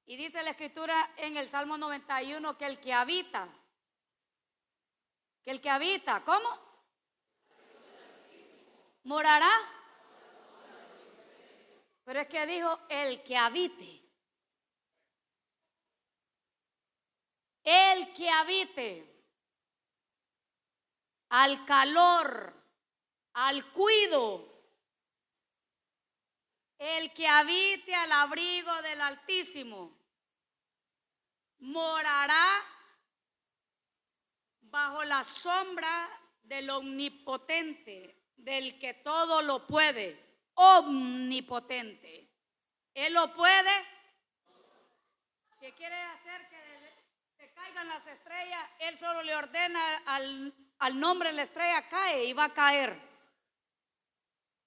Y dice la escritura en el Salmo 91 que el que habita, ¿cómo? Morará. Pero es que dijo el que habite. El que habite al calor, al cuido, el que habite al abrigo del Altísimo, morará bajo la sombra del Omnipotente, del que todo lo puede, omnipotente. Él lo puede. Si quiere hacer que se caigan las estrellas, Él solo le ordena al nombre de la estrella, cae y va a caer.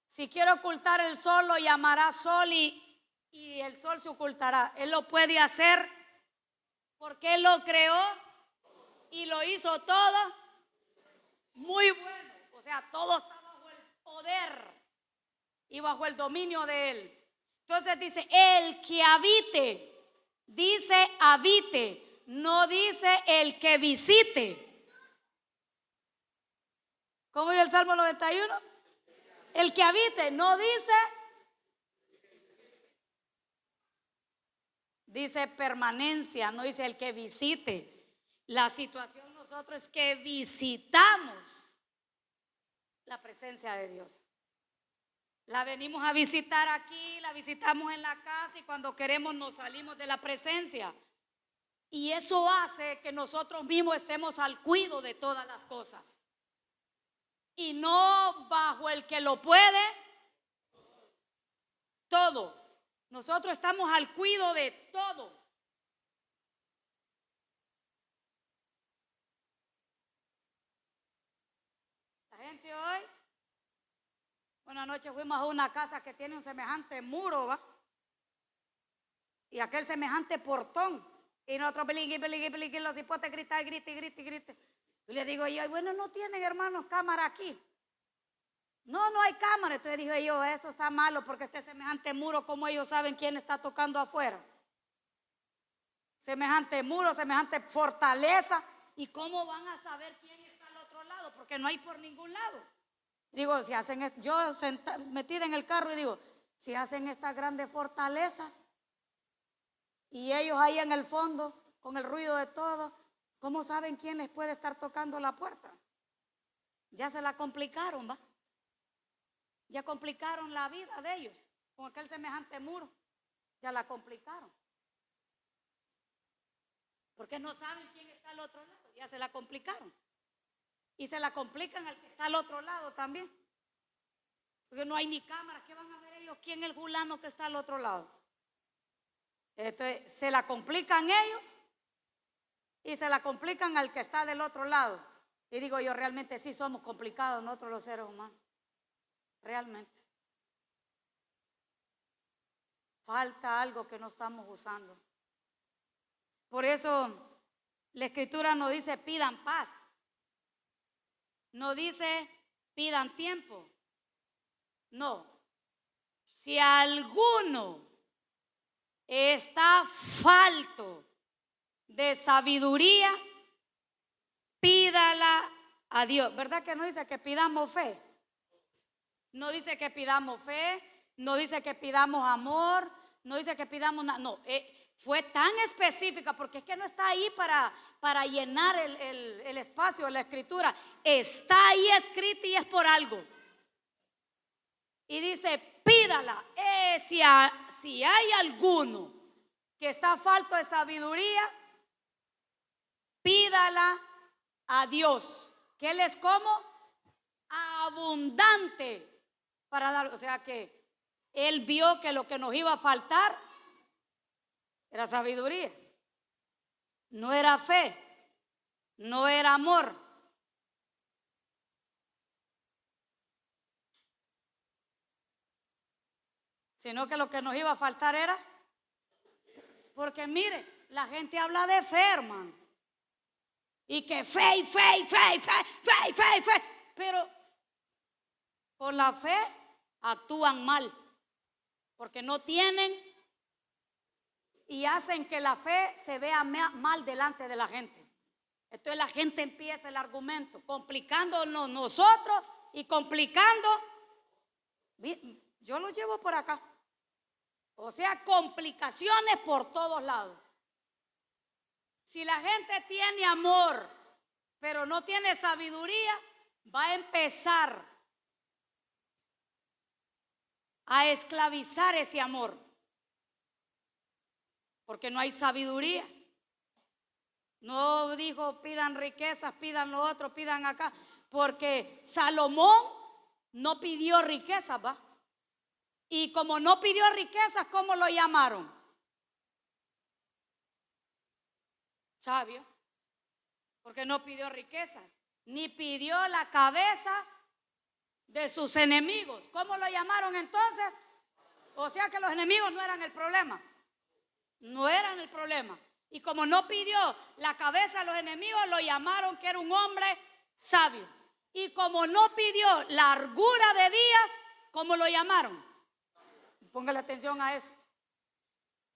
Si quiere ocultar el sol, lo llamará sol y el sol se ocultará. Él lo puede hacer porque Él lo creó y lo hizo todo muy bueno. O sea, todo está bajo el poder y bajo el dominio de Él. Entonces dice, el que habite, dice habite, no dice el que visite. ¿Cómo dice el Salmo 91? El que habite, no dice permanencia, no dice el que visite. La situación nosotros es que visitamos la presencia de Dios. La venimos a visitar aquí, la visitamos en la casa y cuando queremos nos salimos de la presencia. Y eso hace que nosotros mismos estemos al cuidado de todas las cosas. Y no bajo el que lo puede todo. Nosotros estamos al cuidado de todo. La gente hoy, una noche fuimos a una casa que tiene un semejante muro, ¿va? Y aquel semejante portón. Y nosotros, beligui, los hipotes gritan, grite. Y le digo yo, bueno, no tienen hermanos cámara aquí. No hay cámara. Entonces dije yo, esto está malo porque este semejante muro, ¿cómo ellos saben quién está tocando afuera? Semejante muro, semejante fortaleza. ¿Y cómo van a saber quién está al otro lado? Porque no hay por ningún lado. Digo, si hacen, yo metida en el carro y digo, si hacen estas grandes fortalezas y ellos ahí en el fondo, con el ruido de todo, ¿cómo saben quién les puede estar tocando la puerta? Ya se la complicaron, ¿va? Ya complicaron la vida de ellos con aquel semejante muro. Ya la complicaron. Porque no saben quién está al otro lado. Ya se la complicaron. Y se la complican al que está al otro lado también. Porque no hay ni cámaras. ¿Qué van a ver ellos? ¿Quién es el fulano que está al otro lado? Entonces, se la complican ellos y se la complican al que está del otro lado. Y digo yo, realmente sí somos complicados nosotros los seres humanos. Realmente. Falta algo que no estamos usando. Por eso la escritura no dice pidan paz. No dice pidan tiempo. No. Si alguno está falto de sabiduría, pídala a Dios. ¿Verdad que no dice que pidamos fe? No dice que pidamos fe, no dice que pidamos amor, no dice que pidamos nada. No, fue tan específica porque es que no está ahí para llenar el espacio de la escritura. Está ahí escrita y es por algo. Y dice, pídala. Si hay alguno que está falto de sabiduría, pídala a Dios, que Él es como abundante para dar. O sea que Él vio que lo que nos iba a faltar era sabiduría, no era fe, no era amor. Sino que lo que nos iba a faltar era, porque mire, la gente habla de fe, hermano, y que fe, pero por la fe actúan mal, porque no tienen y hacen que la fe se vea mal delante de la gente. Entonces la gente empieza el argumento, complicándonos nosotros y complicando. Yo lo llevo por acá. O sea, complicaciones por todos lados. Si la gente tiene amor, pero no tiene sabiduría, va a empezar a esclavizar ese amor, porque no hay sabiduría. No dijo pidan riquezas, pidan lo otro, pidan acá, porque Salomón no pidió riquezas, ¿va? Y como no pidió riquezas, ¿cómo lo llamaron? Sabio, porque no pidió riquezas, ni pidió la cabeza de sus enemigos. ¿Cómo lo llamaron entonces? O sea que los enemigos no eran el problema. No eran el problema. Y como no pidió la cabeza a los enemigos, lo llamaron que era un hombre sabio. Y como no pidió largura de días, ¿cómo lo llamaron? Póngale atención a eso.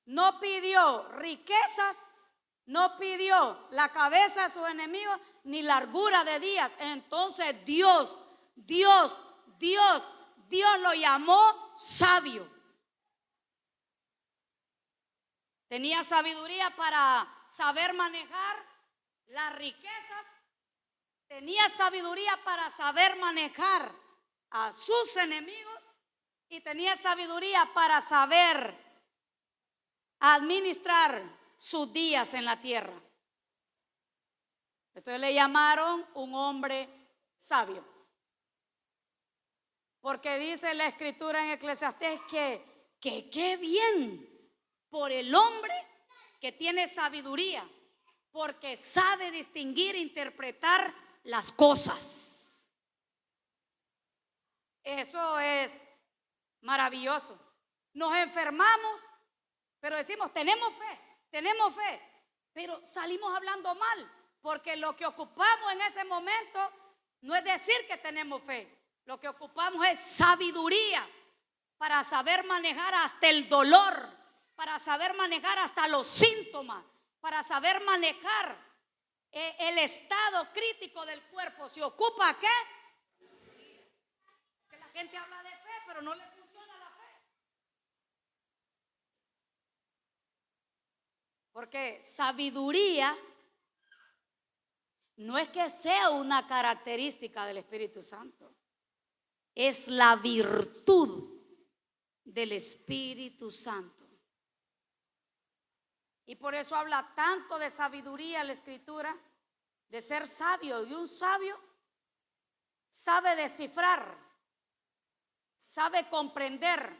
No pidió riquezas, no pidió la cabeza a sus enemigos, ni largura de días. Entonces Dios lo llamó sabio. Tenía sabiduría para saber manejar las riquezas. Tenía sabiduría para saber manejar a sus enemigos. Y tenía sabiduría para saber administrar sus días en la tierra. Entonces le llamaron un hombre sabio. Porque dice la escritura en Eclesiastés que qué bien por el hombre que tiene sabiduría, porque sabe distinguir e interpretar las cosas. Eso es maravilloso. Nos enfermamos, pero decimos tenemos fe, pero salimos hablando mal, porque lo que ocupamos en ese momento no es decir que tenemos fe. Lo que ocupamos es sabiduría para saber manejar hasta el dolor, para saber manejar hasta los síntomas, para saber manejar el estado crítico del cuerpo. ¿Se ocupa qué? Que la gente habla de fe, pero no le funciona la fe. Porque sabiduría no es que sea una característica del Espíritu Santo. Es la virtud del Espíritu Santo. Y por eso habla tanto de sabiduría la Escritura, de ser sabio. Y un sabio sabe descifrar, sabe comprender,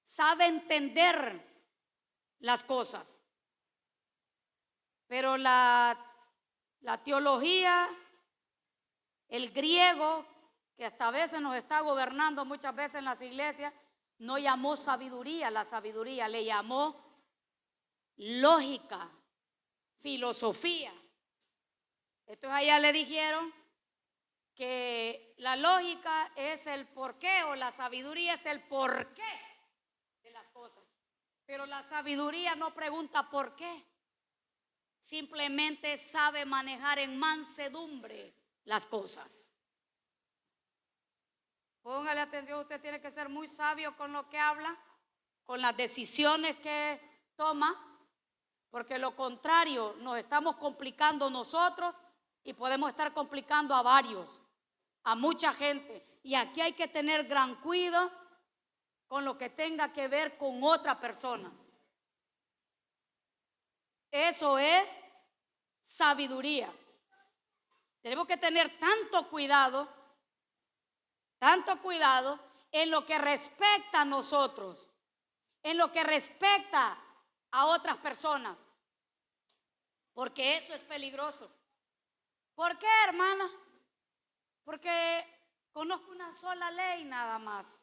sabe entender las cosas. Pero la teología, el griego, que hasta a veces nos está gobernando muchas veces en las iglesias, no llamó sabiduría, la sabiduría le llamó lógica, filosofía. Entonces allá le dijeron que la lógica es el porqué, o la sabiduría es el porqué de las cosas. Pero la sabiduría no pregunta por qué, simplemente sabe manejar en mansedumbre las cosas. Póngale atención, usted tiene que ser muy sabio con lo que habla, con las decisiones que toma, porque lo contrario nos estamos complicando nosotros y podemos estar complicando a varios, a mucha gente. Y aquí hay que tener gran cuidado con lo que tenga que ver con otra persona. Eso es sabiduría. Tenemos que tener tanto cuidado en lo que respecta a nosotros, en lo que respecta a otras personas, porque eso es peligroso. ¿Por qué, hermana? Porque conozco una sola ley nada más,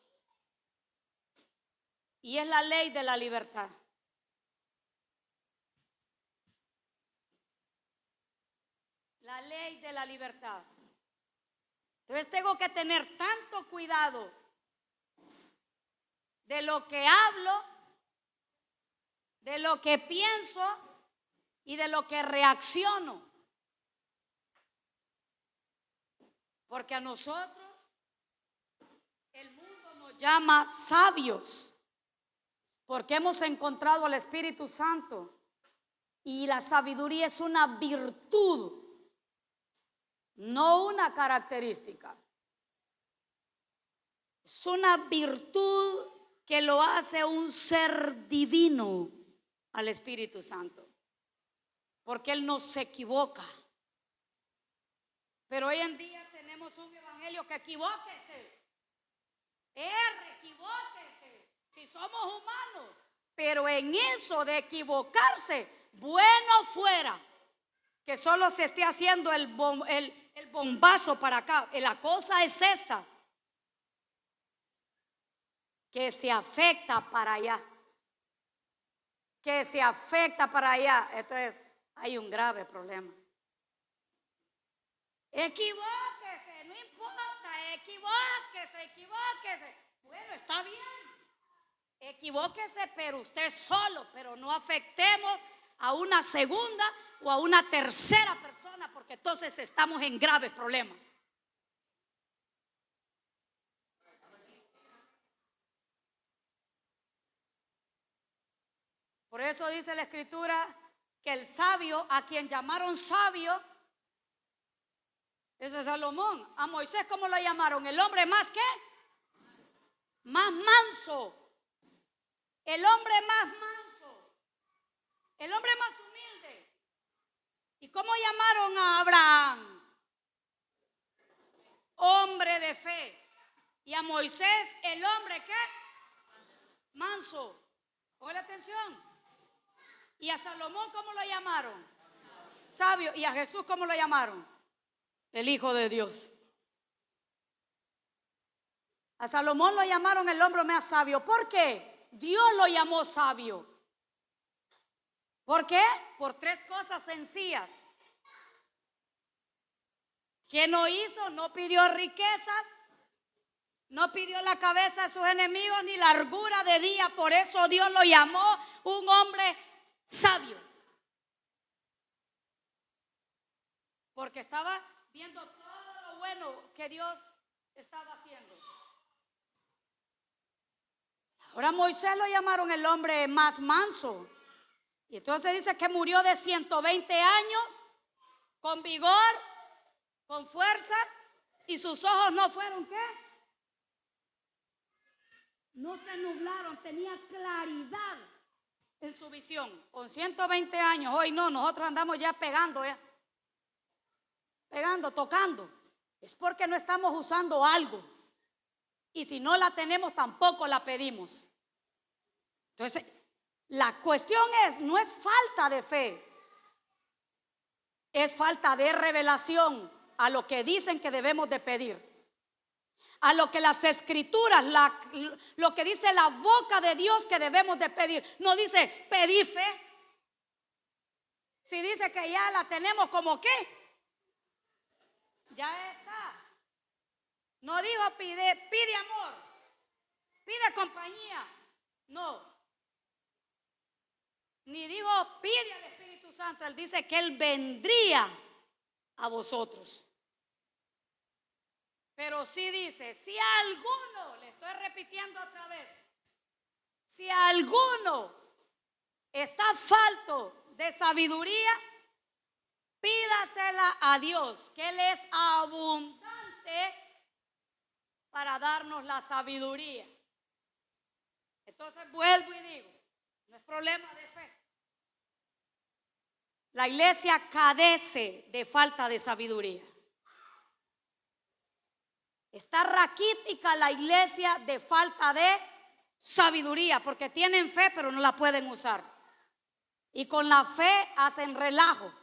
y es la ley de la libertad. La ley de la libertad. Entonces tengo que tener tanto cuidado de lo que hablo, de lo que pienso y de lo que reacciono. Porque a nosotros el mundo nos llama sabios, porque hemos encontrado al Espíritu Santo. Y la sabiduría es una virtud, no una característica. Es una virtud que lo hace un ser divino al Espíritu Santo, porque Él no se equivoca. Pero hoy en día tenemos un evangelio que equivóquese, equivóquese, si somos humanos. Pero en eso de equivocarse, bueno fuera que solo se esté haciendo el bombazo para acá. La cosa es esta, que se afecta para allá, que se afecta para allá. Entonces hay un grave problema. Equivóquese, no importa, equivóquese. Bueno, está bien, equivóquese, pero usted solo, pero no afectemos a una segunda o a una tercera persona, porque entonces estamos en graves problemas. Por eso dice la Escritura que el sabio, a quien llamaron sabio, ese es Salomón. A Moisés, ¿cómo lo llamaron? El hombre más, ¿qué? Más manso. El hombre más manso. El hombre más humilde. ¿Y cómo llamaron a Abraham? Hombre de fe. Y a Moisés, el hombre, ¿qué? Manso. Ponle atención. Y a Salomón, ¿cómo lo llamaron? Sabio. Y a Jesús, ¿cómo lo llamaron? El Hijo de Dios. A Salomón lo llamaron el hombre más sabio. ¿Por qué? Dios lo llamó sabio. ¿Por qué? Por tres cosas sencillas. ¿Qué no hizo? No pidió riquezas, no pidió la cabeza de sus enemigos ni largura de día. Por eso Dios lo llamó un hombre sabio. Porque estaba viendo todo lo bueno que Dios estaba haciendo. Ahora Moisés lo llamaron el hombre más manso. Y entonces dice que murió de 120 años, con vigor, con fuerza, y sus ojos no fueron, ¿qué? No se nublaron, tenía claridad en su visión. Con 120 años, hoy no, nosotros andamos ya pegando, pegando, tocando. Es porque no estamos usando algo. Y si no la tenemos, tampoco la pedimos. Entonces, la cuestión no es falta de fe, es falta de revelación a lo que dicen que debemos de pedir, a lo que las escrituras, lo que dice la boca de Dios que debemos de pedir. No dice pedí fe. Si dice que ya la tenemos, ¿como qué? Ya está. No dijo pide amor, pide compañía. No. Ni digo pide al Espíritu Santo. Él dice que Él vendría a vosotros. Pero sí dice, si alguno, le estoy repitiendo otra vez, si alguno está falto de sabiduría, pídasela a Dios, que Él es abundante para darnos la sabiduría. Entonces vuelvo y digo, no es problema de fe. La iglesia carece de falta de sabiduría. Está raquítica la iglesia de falta de sabiduría, porque tienen fe pero no la pueden usar. Y con la fe hacen relajo.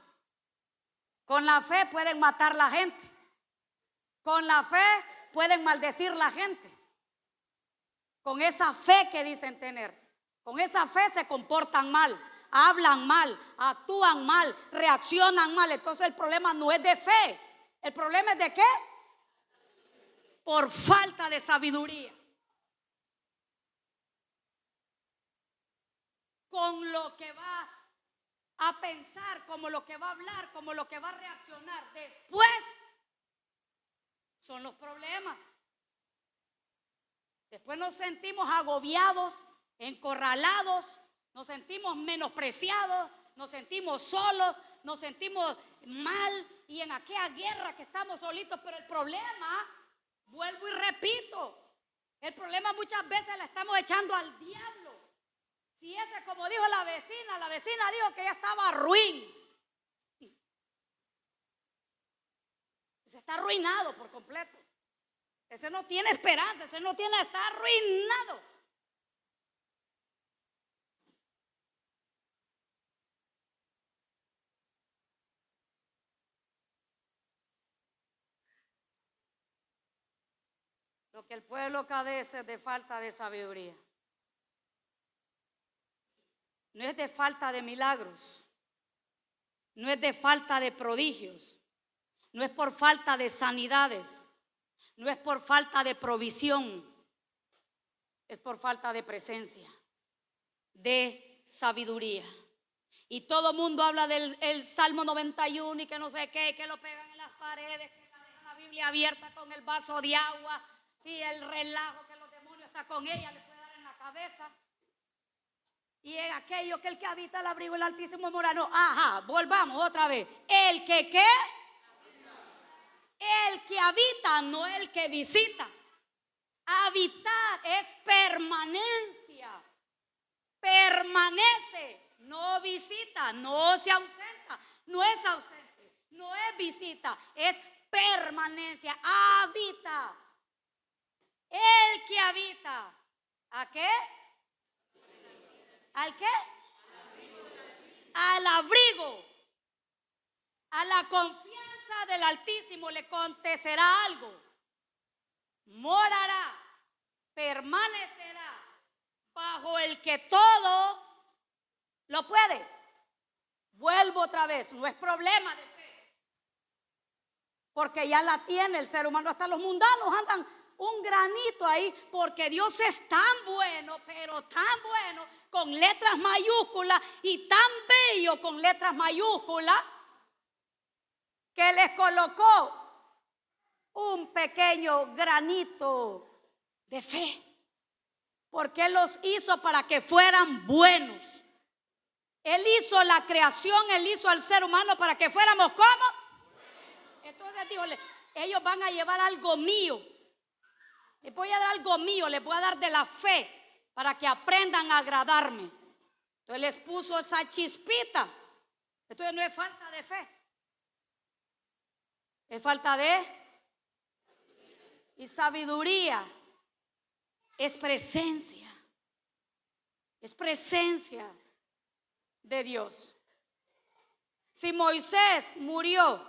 Con la fe pueden matar la gente. Con la fe pueden maldecir la gente. Con esa fe que dicen tener. Con esa fe se comportan mal, hablan mal, actúan mal, reaccionan mal. Entonces el problema no es de fe. ¿El problema es de qué? Por falta de sabiduría. con lo que va a pensar, como lo que va a hablar, como lo que va a reaccionar después, son los problemas. Después nos sentimos agobiados, encorralados, nos sentimos menospreciados, nos sentimos solos, nos sentimos mal y en aquella guerra que estamos solitos. Pero el problema, vuelvo y repito, el problema muchas veces la estamos echando al diablo. Si ese, como dijo la vecina dijo que ya estaba ruin. Ese está arruinado por completo. Ese no tiene esperanza, está arruinado. Lo que el pueblo padece es de falta de sabiduría. No es de falta de milagros, no es de falta de prodigios, no es por falta de sanidades, no es por falta de provisión, es por falta de presencia, de sabiduría. Y todo el mundo habla del Salmo 91 y que no sé qué, que lo pegan en las paredes, que dejan la Biblia abierta con el vaso de agua y el relajo que los demonios están con ella, le puede dar en la cabeza. Y es aquello que el que habita el abrigo del Altísimo mora. No, ajá, volvamos otra vez. El que ¿qué? El que habita, no el que visita. Habitar es permanencia. Permanece, no visita, no se ausenta, no es ausente, no es visita, es permanencia. Habita. El que habita, ¿a qué? ¿Al qué? Al abrigo, a la confianza del Altísimo le acontecerá algo. Morará, permanecerá bajo el que todo lo puede. Vuelvo otra vez, no es problema de fe, porque ya la tiene el ser humano. Hasta los mundanos andan un granito ahí, porque Dios es tan bueno, pero tan bueno, con letras mayúsculas, y tan bello con letras mayúsculas, que les colocó un pequeño granito de fe, porque Él los hizo para que fueran buenos. Él hizo la creación, Él hizo al ser humano para que fuéramos ¿cómo? Entonces dijo, ellos van a llevar algo mío. Les voy a dar algo mío, les voy a dar de la fe para que aprendan a agradarme. Entonces les puso esa chispita. Entonces no es falta de fe, es falta de y sabiduría. Es presencia de Dios. Si Moisés murió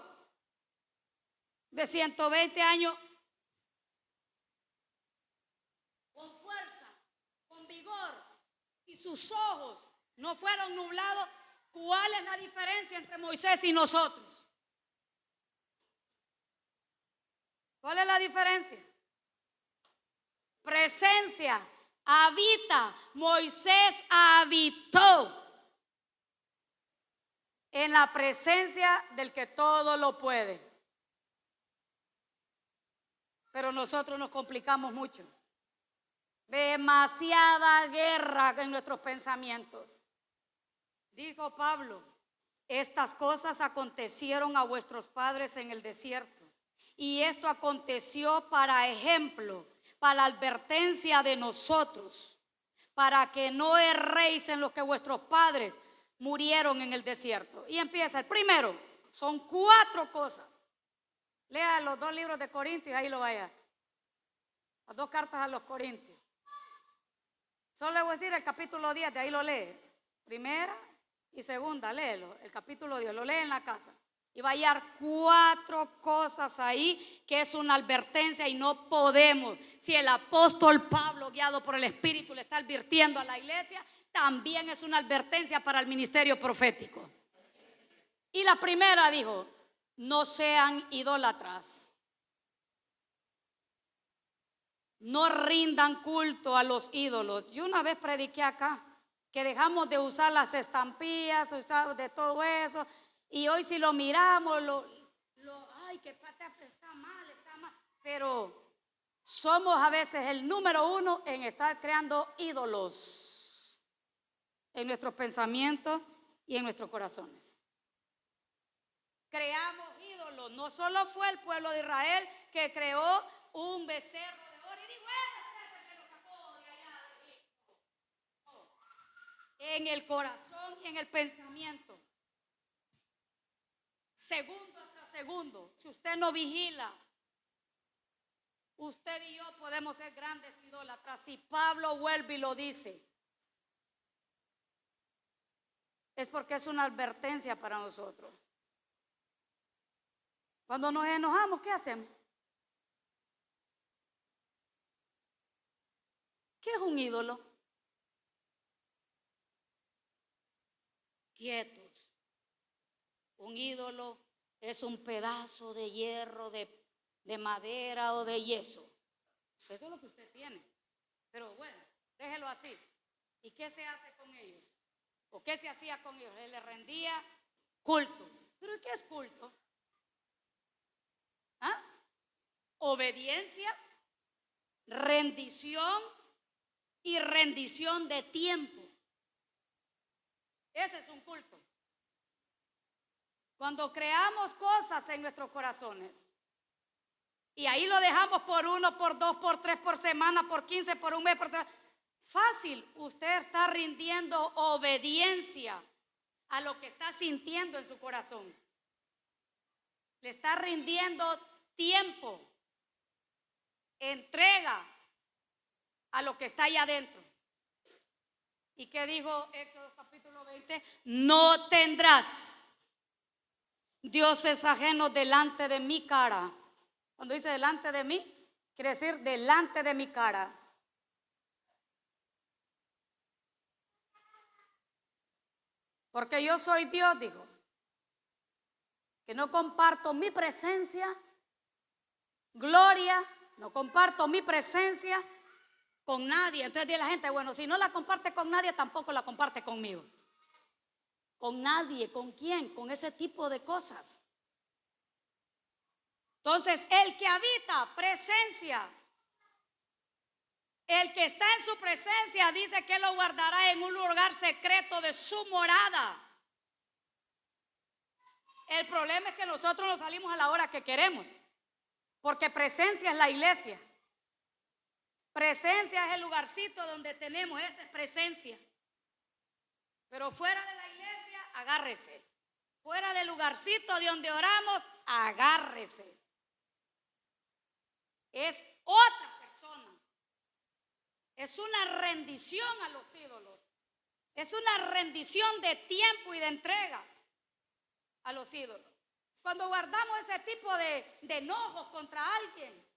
de 120 años, con fuerza, con vigor, y sus ojos no fueron nublados, ¿cuál es la diferencia entre Moisés y nosotros? ¿Cuál es la diferencia? Presencia, habita. Moisés habitó en la presencia del que todo lo puede. Pero nosotros nos complicamos mucho. Demasiada guerra en nuestros pensamientos. Dijo Pablo, estas cosas acontecieron a vuestros padres en el desierto. Y esto aconteció para ejemplo, para advertencia de nosotros, para que no erréis en lo que vuestros padres murieron en el desierto. Y empieza el primero, son 4 cosas. Lea los 2 libros de Corintios, ahí lo vaya. Las 2 cartas a los Corintios. Solo le voy a decir el capítulo 10, de ahí lo lee. Primera y segunda, léelo, el capítulo 10, lo lee en la casa. Y va a hallar 4 cosas ahí que es una advertencia y no podemos. Si el apóstol Pablo, guiado por el Espíritu, le está advirtiendo a la iglesia, también es una advertencia para el ministerio profético. Y la primera dijo, no sean idólatras. No rindan culto a los ídolos. Yo una vez prediqué acá que dejamos de usar las estampillas, usar de todo eso, y hoy si lo miramos, ay, que está mal, pero somos a veces el número uno en estar creando ídolos en nuestros pensamientos y en nuestros corazones. Creamos ídolos. No solo fue el pueblo de Israel que creó un becerro de oro y dijo, este es el que lo sacó de allá de Egipto. No. En el corazón y en el pensamiento. Segundo tras segundo. Si usted no vigila, usted y yo podemos ser grandes idólatras. Si Pablo vuelve y lo dice, es porque es una advertencia para nosotros. Cuando nos enojamos, ¿qué hacemos? ¿Qué es un ídolo? Quietos. Un ídolo es un pedazo de hierro, de madera o de yeso. Eso es lo que usted tiene. Pero bueno, déjelo así. ¿Y qué se hace con ellos? ¿O qué se hacía con ellos? Él les rendía culto. ¿Pero qué es culto? ¿Ah? Obediencia, rendición y rendición de tiempo. Ese es un culto. Cuando creamos cosas en nuestros corazones y ahí lo dejamos por 1, por 2, por 3, por semana, por 15, por un mes, por 3, fácil, usted está rindiendo obediencia a lo que está sintiendo en su corazón. Le está rindiendo tiempo, entrega a lo que está allá adentro. ¿Y qué dijo Éxodo capítulo 20? No tendrás dioses ajenos delante de mi cara. Cuando dice delante de mí, quiere decir delante de mi cara. Porque yo soy Dios, dijo, que no comparto mi presencia, gloria, no comparto mi presencia con nadie. Entonces dice la gente, bueno, si no la comparte con nadie, tampoco la comparte conmigo. Con nadie, ¿con quién? Con ese tipo de cosas. Entonces, el que habita presencia, el que está en su presencia, dice que lo guardará en un lugar secreto de su morada. El problema es que nosotros no salimos a la hora que queremos, porque presencia es la iglesia. Presencia es el lugarcito donde tenemos, esa es presencia. Pero fuera de la iglesia, agárrese. Fuera del lugarcito de donde oramos, agárrese. Es otra persona. Es una rendición a los ídolos. Es una rendición de tiempo y de entrega a los ídolos. Cuando guardamos ese tipo de enojos contra alguien,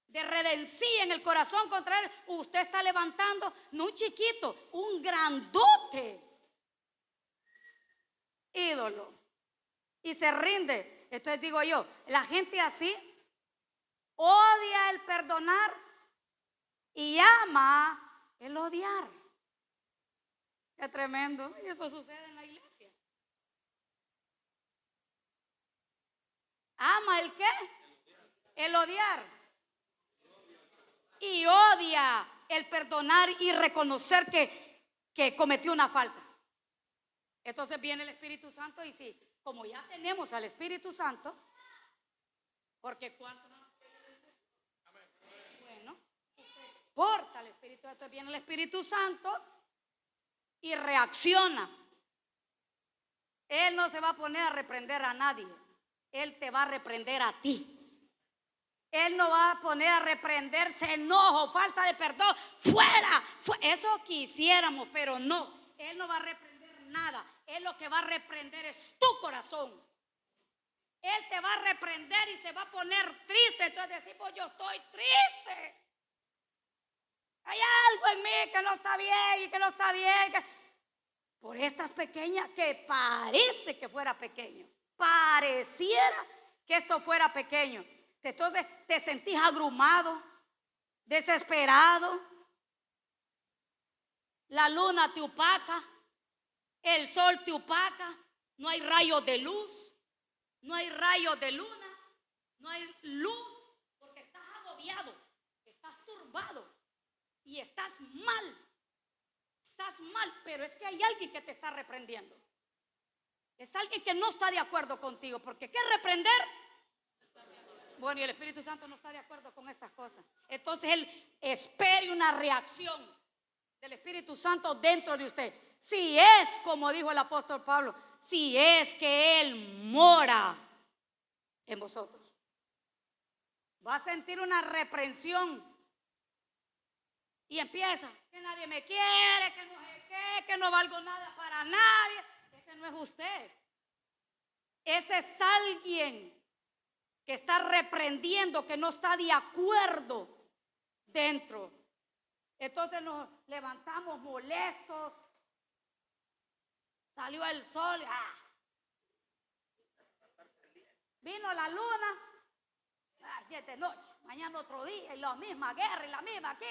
de redencía en el corazón contra él, usted está levantando no un chiquito, un grandote ídolo y se rinde. Entonces digo yo, la gente así odia el perdonar y ama el odiar. Qué tremendo. Y eso sucede en la iglesia. ¿Ama el qué? El odiar. Y odia el perdonar y reconocer que cometió una falta. Entonces viene el Espíritu Santo y sí, como ya tenemos al Espíritu Santo, porque cuánto no nos pide. Bueno, porta el Espíritu Santo, viene el Espíritu Santo y reacciona. Él no se va a poner a reprender a nadie, Él te va a reprender a ti. Él no va a poner a reprenderse enojo, falta de perdón, fuera. Eso quisiéramos, pero no. Él no va a reprender nada. Él lo que va a reprender es tu corazón. Él te va a reprender y se va a poner triste. Entonces decimos, yo estoy triste. Hay algo en mí que no está bien y que no está bien. Por estas pequeñas, que parece que fuera pequeño. Pareciera que esto fuera pequeño. Entonces te sentís abrumado, desesperado. La luna te opaca, el sol te opaca, no hay rayos de luz, no hay rayos de luna, no hay luz, porque estás agobiado, estás turbado y estás mal. Estás mal, pero es que hay alguien que te está reprendiendo. Es alguien que no está de acuerdo contigo, porque ¿qué reprender? Bueno, y el Espíritu Santo no está de acuerdo con estas cosas. Entonces Él espere una reacción del Espíritu Santo dentro de usted. Si es, como dijo el apóstol Pablo, si es que Él mora en vosotros, va a sentir una reprensión y empieza, que nadie me quiere, que no sé qué, que no valgo nada para nadie. Ese no es usted. Ese es alguien que está reprendiendo, que no está de acuerdo dentro. Entonces nos levantamos molestos. Salió el sol. Vino la luna. Ya es de noche. Mañana otro día. Y la misma guerra y la misma aquí.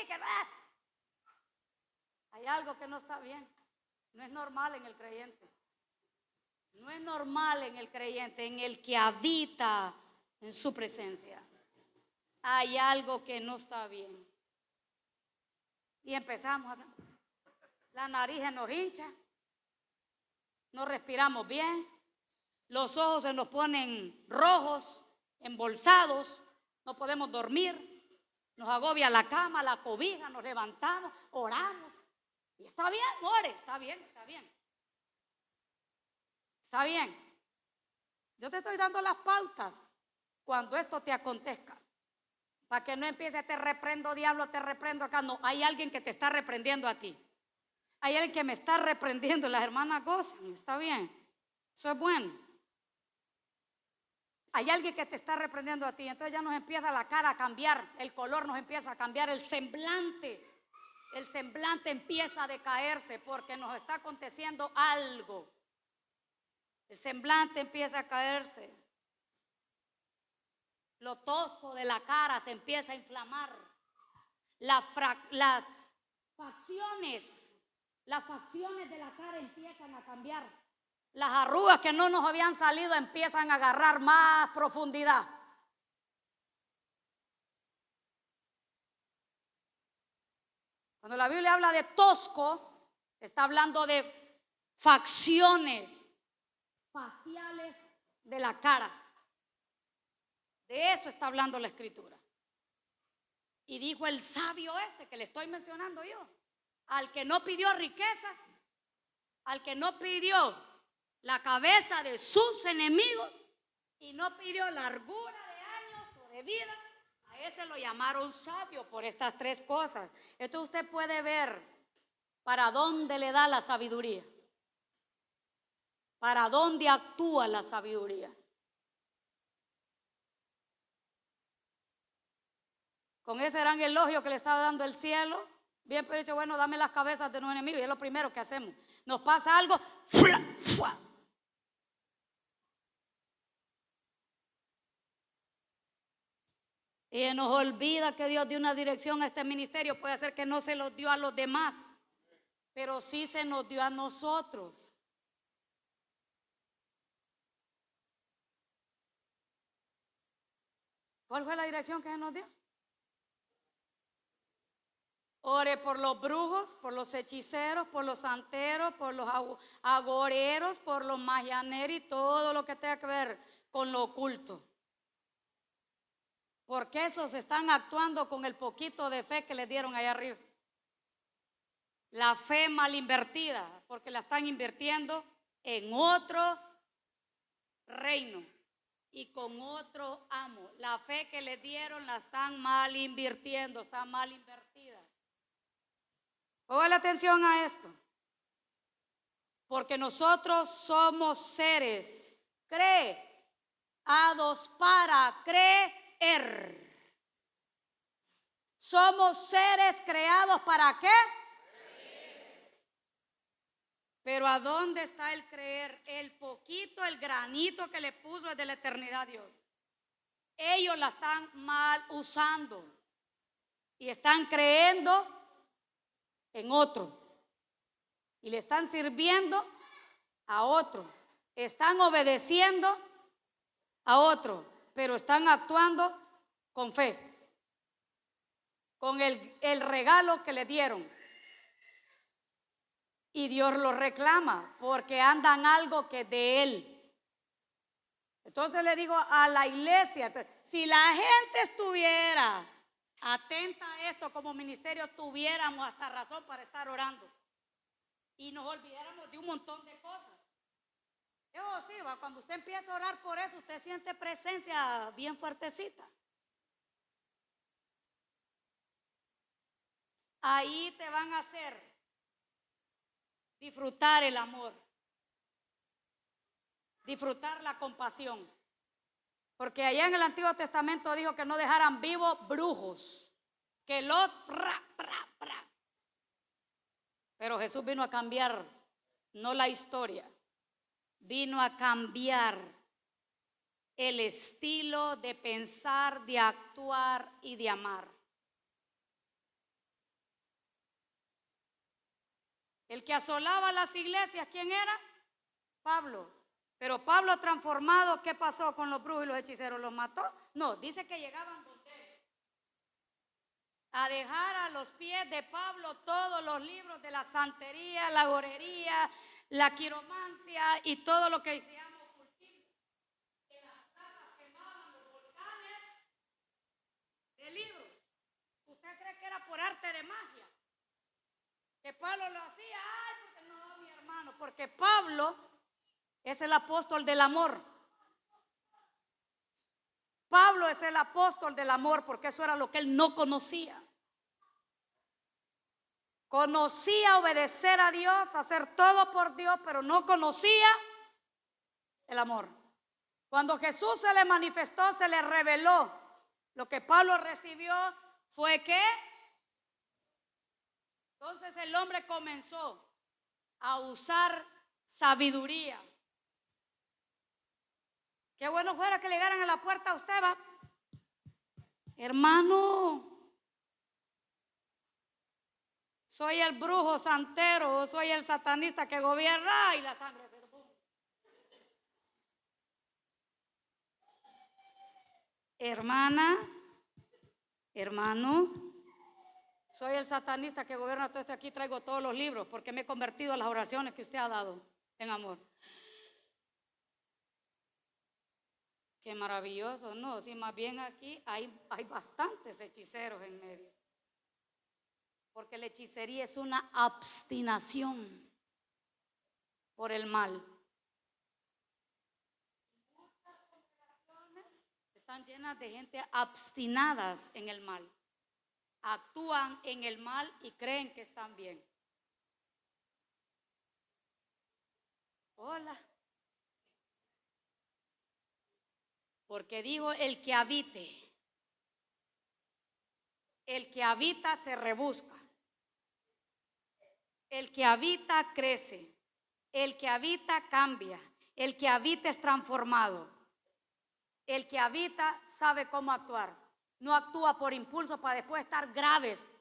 Hay algo que no está bien. No es normal en el creyente. No es normal en el creyente, en el que habita en su presencia. Hay algo que no está bien. Y empezamos acá. La nariz se nos hincha. No respiramos bien. Los ojos se nos ponen rojos, embolsados. No podemos dormir. Nos agobia la cama, la cobija, nos levantamos, oramos. Y está bien, ore, está bien, está bien. Está bien. Yo te estoy dando las pautas cuando esto te acontezca. Para que no empiece, te reprendo, diablo, te reprendo acá. No, hay alguien que te está reprendiendo a ti. Hay alguien que me está reprendiendo. Las hermanas gozan, está bien. Eso es bueno. Hay alguien que te está reprendiendo a ti. Entonces ya nos empieza la cara a cambiar. El color nos empieza a cambiar. El semblante empieza a decaerse porque nos está aconteciendo algo. El semblante empieza a caerse. Lo tosco de la cara se empieza a inflamar. Las facciones de la cara empiezan a cambiar. Las arrugas que no nos habían salido empiezan a agarrar más profundidad. Cuando la Biblia habla de tosco, está hablando de facciones faciales de la cara. De eso está hablando la Escritura. Y dijo el sabio que le estoy mencionando yo, al que no pidió riquezas, al que no pidió la cabeza de sus enemigos y no pidió largura de años o de vida, a ese lo llamaron sabio por estas tres cosas. Entonces usted puede ver para dónde le da la sabiduría, para dónde actúa la sabiduría. Con ese gran elogio que le estaba dando el cielo, bien pero dicho, bueno, dame las cabezas de los enemigos. Y es lo primero que hacemos. Nos pasa algo, ¡fua! ¡Fua! Y nos olvida que Dios dio una dirección a este ministerio. Puede ser que no se los dio a los demás, pero sí se nos dio a nosotros. ¿Cuál fue la dirección que se nos dio? Ore por los brujos, por los hechiceros, por los santeros, por los agoreros, por los magianeros y todo lo que tenga que ver con lo oculto. Porque esos están actuando con el poquito de fe que les dieron allá arriba. La fe mal invertida, porque la están invirtiendo en otro reino y con otro amo. La fe que les dieron la están mal invirtiendo, está mal invertida. Póngale atención a esto, porque nosotros somos seres creados para creer. Somos seres creados para ¿qué? Creer. Pero ¿a dónde está el creer? El poquito, el granito que le puso desde la eternidad Dios. Ellos la están mal usando y están creyendo en otro. y le están sirviendo a otro, están obedeciendo a otro, pero están actuando con fe, con el regalo que le dieron. Y Dios lo reclama porque andan algo que es de Él. Entonces le digo a la iglesia, si la gente estuviera atenta a esto como ministerio, tuviéramos hasta razón para estar orando y nos olvidáramos de un montón de cosas. Eso sí, cuando usted empieza a orar por eso, usted siente presencia bien fuertecita. Ahí te van a hacer disfrutar el amor, disfrutar la compasión. Porque allá en el Antiguo Testamento dijo que no dejaran vivos brujos, que los Pero Jesús vino a cambiar, no la historia, vino a cambiar el estilo de pensar, de actuar y de amar. El que asolaba las iglesias, ¿quién era? Pablo. Pero Pablo transformado, ¿qué pasó con los brujos y los hechiceros? ¿Los mató? No, dice que llegaban donde él a dejar a los pies de Pablo todos los libros de la santería, la gorería, la quiromancia y todo lo que se llama ocultismo. En las casas quemaban los volcanes de libros. ¿Usted cree que era por arte de magia? Que Pablo lo hacía. Ay, porque no, mi hermano, porque Pablo es el apóstol del amor. Pablo es el apóstol del amor porque eso era lo que él no conocía. Conocía obedecer a Dios, hacer todo por Dios, pero no conocía el amor. Cuando Jesús se le manifestó, se le reveló. Lo que Pablo recibió fue que entonces el hombre comenzó a usar sabiduría. Qué bueno fuera que llegaran a la puerta a usted, va. Hermano, soy el brujo santero, o soy el satanista que gobierna y la sangre. Hermana, hermano, soy el satanista que gobierna todo esto. Aquí traigo todos los libros porque me he convertido a las oraciones que usted ha dado en amor. Qué maravilloso, no, si más bien aquí hay bastantes hechiceros en medio. Porque la hechicería es una obstinación por el mal. Muchas congregaciones están llenas de gente obstinadas en el mal. Actúan en el mal y creen que están bien. Hola. Porque digo el que habita se rebusca, el que habita crece, el que habita cambia, el que habita es transformado, el que habita sabe cómo actuar, no actúa por impulso para después estar graves,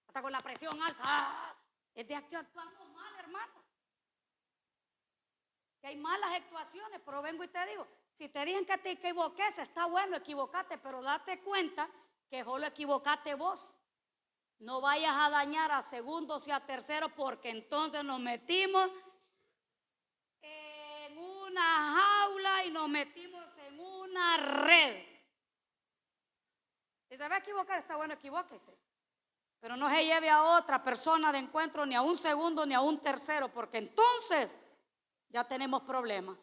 hasta con la presión alta. Es de que actuamos mal, hermano. Que hay malas actuaciones, pero vengo y te digo, si te dicen que te equivoques, está bueno equivocarte, pero date cuenta que solo equivocaste vos. No vayas a dañar a segundos y a terceros, porque entonces nos metimos en una jaula y nos metimos en una red. Si se va a equivocar, está bueno, equivóquese. Pero no se lleve a otra persona de encuentro ni a un segundo ni a un tercero, porque entonces ya tenemos problemas.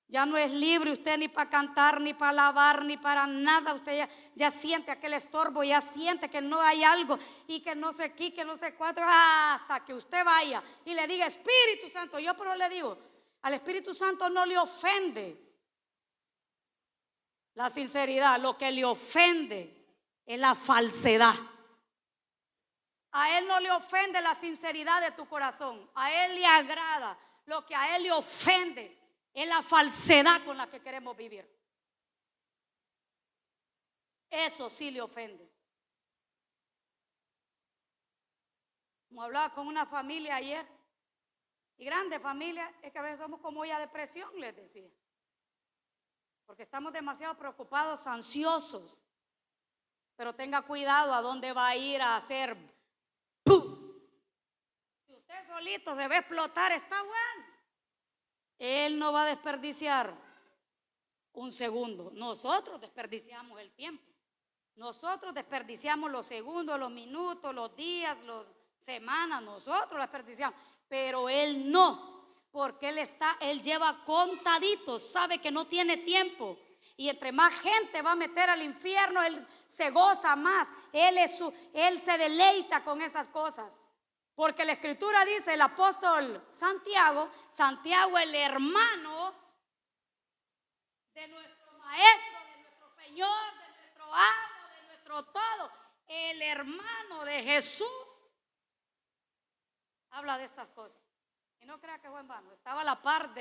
Ya no es libre usted ni para cantar, ni para alabar, ni para nada. Usted ya siente aquel estorbo, ya siente que no hay algo y que no sé aquí, que no sé cuánto, hasta que usted vaya y le diga Espíritu Santo. Yo pero le digo, al Espíritu Santo no le ofende la sinceridad, lo que le ofende es la falsedad. A él no le ofende la sinceridad de tu corazón, a él le agrada. Lo que a él le ofende es la falsedad con la que queremos vivir. Eso sí le ofende. Como hablaba con una familia ayer, y grande familia, es que a veces somos como olla de presión, les decía. Porque estamos demasiado preocupados, ansiosos. Pero tenga cuidado a dónde va a ir a hacer ¡pum! Si usted solito se va a explotar, está bueno. Él no va a desperdiciar un segundo. Nosotros desperdiciamos el tiempo. Nosotros desperdiciamos los segundos, los minutos, los días, las semanas. Nosotros los desperdiciamos. Pero él no, porque él lleva contaditos, sabe que no tiene tiempo. Y entre más gente va a meter al infierno, él se goza más. Él se deleita con esas cosas. Porque la escritura dice, el apóstol Santiago, el hermano de nuestro maestro, de nuestro Señor, de nuestro amo, de nuestro todo, el hermano de Jesús, habla de estas cosas. Y no crea que fue en vano, estaba a la par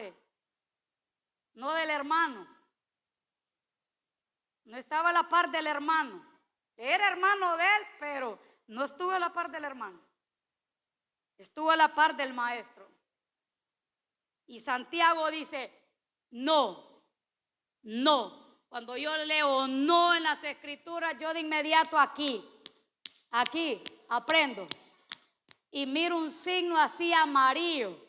no del hermano. No estaba a la par del hermano. Era hermano de él, pero no estuvo a la par del hermano. Estuvo a la par del maestro. Y Santiago dice, no. Cuando yo leo no en las escrituras, yo de inmediato aquí aprendo. Y miro un signo así amarillo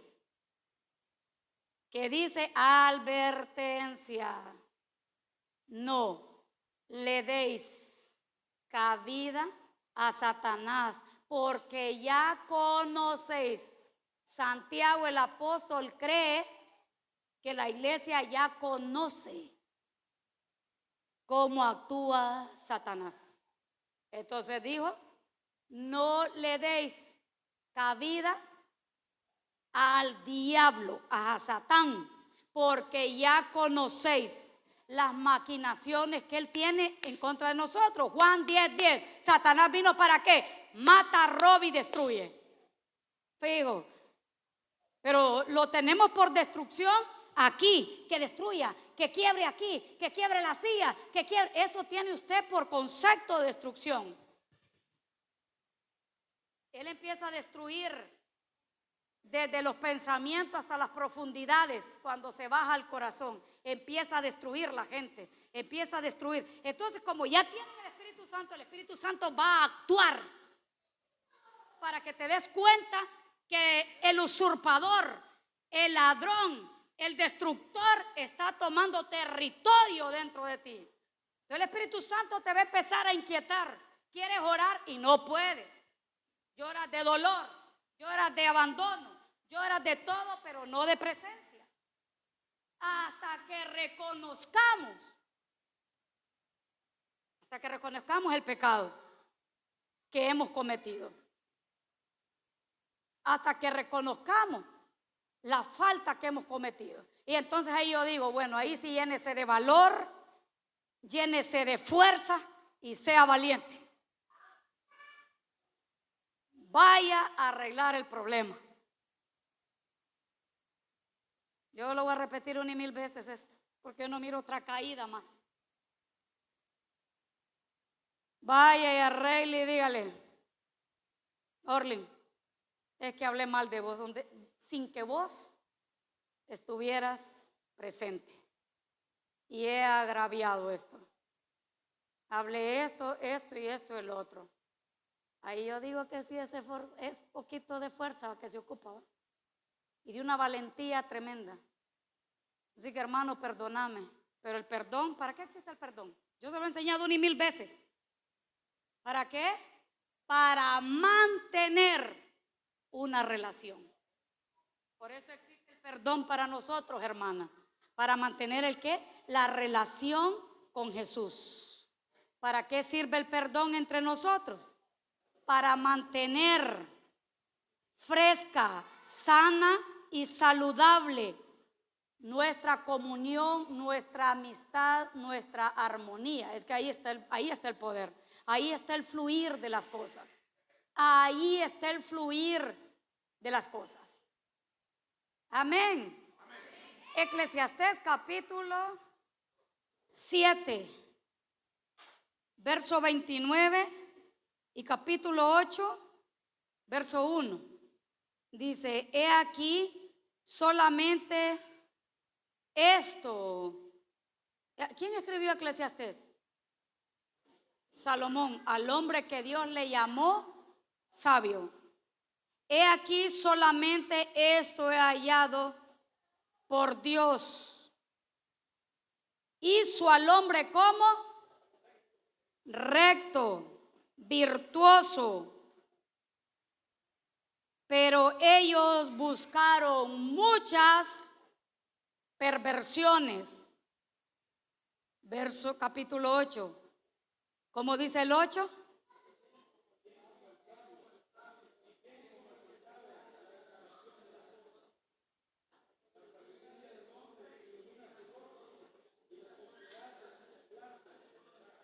que dice advertencia. No le deis cabida a Satanás, porque ya conocéis. Santiago el apóstol cree que la iglesia ya conoce cómo actúa Satanás. Entonces dijo, no le deis cabida al diablo, a Satán, porque ya conocéis las maquinaciones que él tiene en contra de nosotros. Juan 10:10. Satanás vino ¿para qué? Mata, roba y destruye. Fijo. Pero lo tenemos por destrucción aquí, que destruya, que quiebre aquí, que quiebre la silla, que quiebre. Eso tiene usted por concepto de destrucción. Él empieza a destruir desde los pensamientos hasta las profundidades. Cuando se baja al corazón, empieza a destruir la gente, empieza a destruir. Entonces, como ya tienen el Espíritu Santo va a actuar para que te des cuenta que el usurpador, el ladrón, el destructor está tomando territorio dentro de ti. Entonces el Espíritu Santo te va a empezar a inquietar. Quieres orar y no puedes. Lloras de dolor, lloras de abandono, lloras de todo, pero no de presencia. Hasta que reconozcamos el pecado que hemos cometido. Hasta que reconozcamos la falta que hemos cometido. Y entonces ahí yo digo, bueno, ahí sí llénese de valor, llénese de fuerza y sea valiente. Vaya a arreglar el problema. Yo lo voy a repetir 1,000 veces esto, porque yo no miro otra caída más. Vaya y arregle y dígale, Orlin, es que hablé mal de vos, sin que vos estuvieras presente. Y he agraviado esto. Hablé esto y esto y el otro. Ahí yo digo que sí, es poquito de fuerza que se ocupa, ¿va? Y de una valentía tremenda. Así que hermano, perdóname. Pero el perdón, ¿para qué existe el perdón? Yo se lo he enseñado 1,000 veces. ¿Para qué? Para mantener una relación. Por eso existe el perdón para nosotros, hermana. Para mantener ¿el qué? La relación con Jesús. ¿Para qué sirve el perdón entre nosotros? Para mantener fresca, sana y saludable nuestra comunión, nuestra amistad, nuestra armonía. Es que ahí está el poder, ahí está el fluir de las cosas. Ahí está el fluir de las cosas. Amén. Eclesiastés capítulo 7, verso 29 y capítulo 8, verso 1. Dice, he aquí solamente esto. ¿Quién escribió Eclesiastés? Salomón, al hombre que Dios le llamó sabio. He aquí solamente esto he hallado por Dios. Hizo al hombre como recto, virtuoso. Pero ellos buscaron muchas perversiones. Verso capítulo 8. ¿Cómo dice el 8?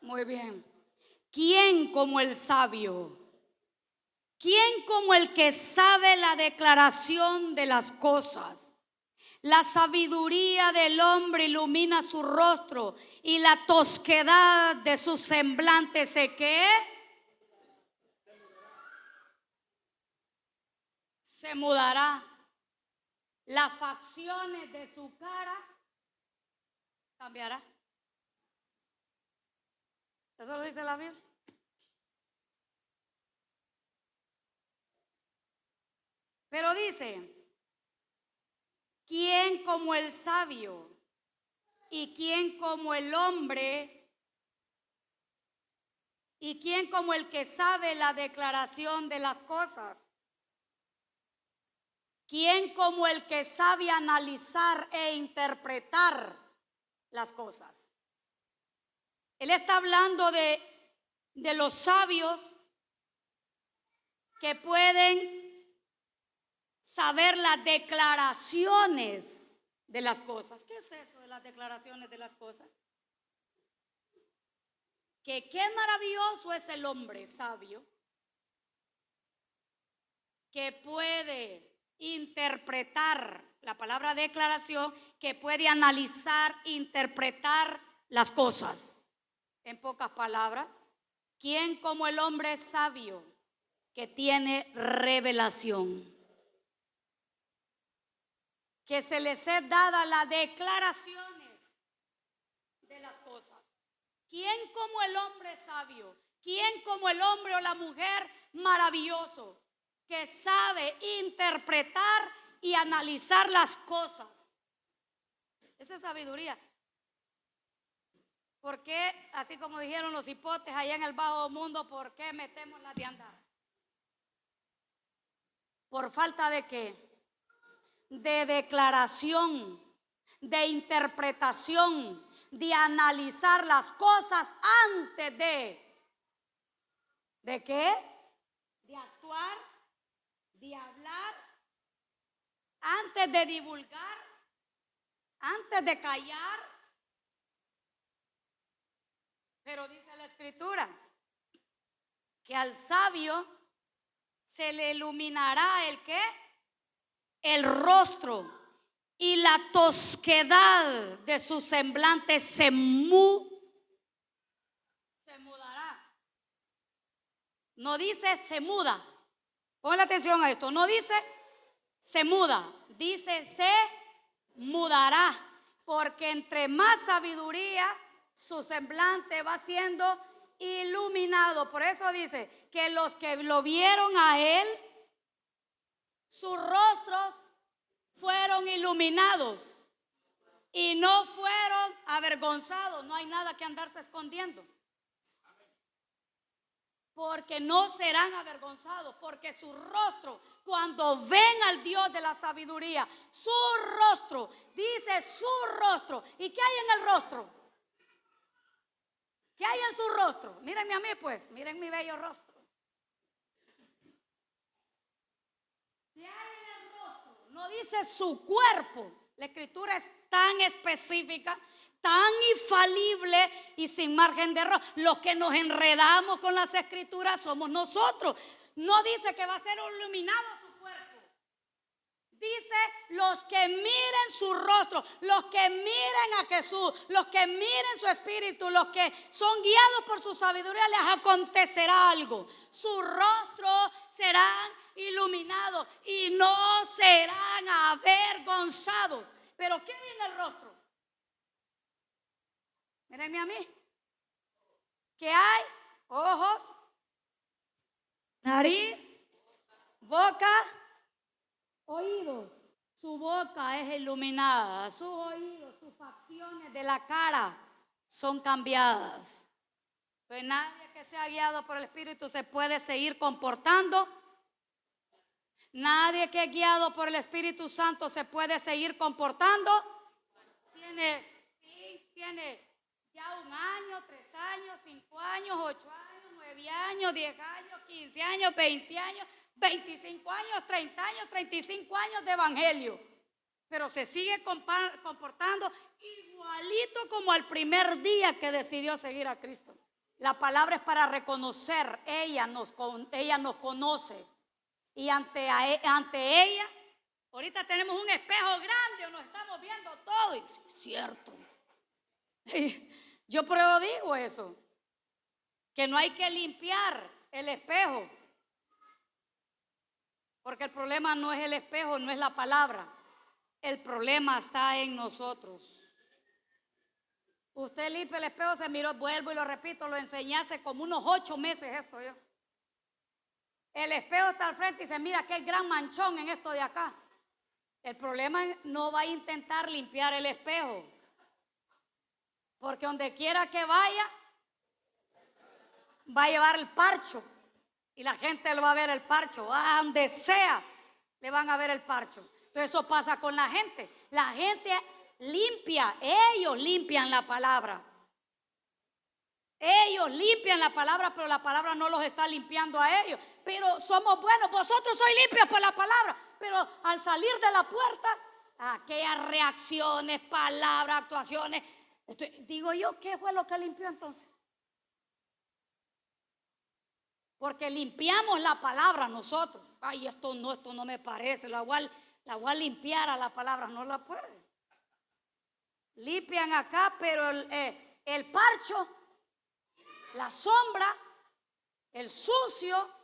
Muy bien. ¿Quién como el sabio? ¿Quién como el que sabe la declaración de las cosas? La sabiduría del hombre ilumina su rostro y la tosquedad de su semblante se ¿qué? Se mudará. Las facciones de su cara cambiará. Eso lo dice la Biblia. Pero dice, ¿quién como el sabio y quién como el hombre y quién como el que sabe la declaración de las cosas? ¿Quién como el que sabe analizar e interpretar las cosas? Él está hablando de los sabios que pueden saber las declaraciones de las cosas. ¿Qué es eso de las declaraciones de las cosas? Que qué maravilloso es el hombre sabio que puede interpretar, la palabra declaración, que puede analizar, interpretar las cosas. En pocas palabras, ¿quién como el hombre sabio que tiene revelación? Que se les es dada las declaraciones de las cosas. ¿Quién como el hombre sabio? ¿Quién como el hombre o la mujer maravilloso que sabe interpretar y analizar las cosas? Esa es sabiduría. ¿Por qué, así como dijeron los hipotes allá en el bajo mundo, por qué metemos las de andar? ¿Por falta de qué? De declaración, de interpretación, de analizar las cosas antes ¿de qué? De actuar, de hablar, antes de divulgar, antes de callar. Pero dice la Escritura que al sabio se le iluminará ¿el qué? El rostro, y la tosquedad de su semblante se mudará. No dice se muda. Ponle atención a esto. No dice se muda, dice se mudará, porque entre más sabiduría su semblante va siendo iluminado. Por eso dice que los que lo vieron a él, sus rostros fueron iluminados y no fueron avergonzados. No hay nada que andarse escondiendo, porque no serán avergonzados, porque su rostro, cuando ven al Dios de la sabiduría, su rostro, dice su rostro. ¿Y qué hay en el rostro? ¿Qué hay en su rostro? Mírenme a mí pues, miren mi bello rostro. ¿Qué hay en el rostro? No dice su cuerpo. La Escritura es tan específica, tan infalible y sin margen de error. Los que nos enredamos con las Escrituras somos nosotros. No dice que va a ser iluminado su cuerpo. Dice los que miren su rostro, los que miren a Jesús, los que miren su espíritu, los que son guiados por su sabiduría, les acontecerá algo. Su rostro serán iluminados y no serán avergonzados. Pero ¿qué hay en el rostro? Mírenme a mí. ¿Qué hay? Ojos, nariz, boca, oídos. Su boca es iluminada, sus oídos, sus facciones de la cara son cambiadas. Entonces nadie que sea guiado por el Espíritu se puede seguir comportando. Nadie que es guiado por el Espíritu Santo se puede seguir comportando. Tiene ya 1 año, 3 años, 5 años, 8 años, 9 años, 10 años, 15 años, 20 años, 25 años, 30 años, 35 años de evangelio. Pero se sigue comportando igualito como al primer día que decidió seguir a Cristo. La palabra es para reconocer. Ella nos conoce. Y ante ella, ahorita tenemos un espejo grande, nos estamos viendo todo. Y es cierto. Yo digo eso, que no hay que limpiar el espejo, porque el problema no es el espejo, no es la palabra, el problema está en nosotros. Usted limpia el espejo, se miró, vuelvo y lo repito, lo enseñé hace como unos 8 meses esto yo. El espejo está al frente y se mira aquel gran manchón en esto de acá. El problema no va a intentar limpiar el espejo, porque donde quiera que vaya, va a llevar el parcho. Y la gente le va a ver el parcho. A donde sea, le van a ver el parcho. Entonces eso pasa con la gente. La gente limpia, ellos limpian la palabra. Ellos limpian la palabra, pero la palabra no los está limpiando a ellos. Pero somos buenos, vosotros sois limpios por la palabra. Pero al salir de la puerta, aquellas reacciones, palabras, actuaciones. Digo yo, ¿qué fue lo que limpió entonces? Porque limpiamos la palabra nosotros. Ay, esto no me parece. La voy a limpiar a la palabra. No la puede. Limpian acá, pero el parcho, la sombra, el sucio.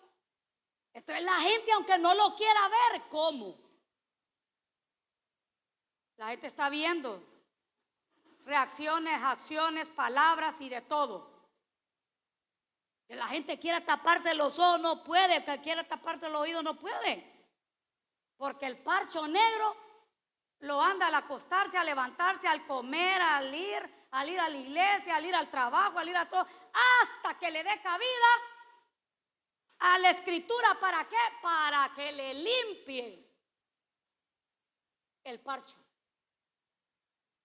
Entonces la gente, aunque no lo quiera ver, ¿cómo? La gente está viendo reacciones, acciones, palabras y de todo. Que la gente quiera taparse los ojos, no puede. Que quiera taparse los oídos, no puede. Porque el parcho negro lo anda al acostarse, a levantarse, al comer, al ir a la iglesia, al ir al trabajo, al ir a todo, hasta que le dé cabida a la escritura. ¿Para qué? Para que le limpie el parcho.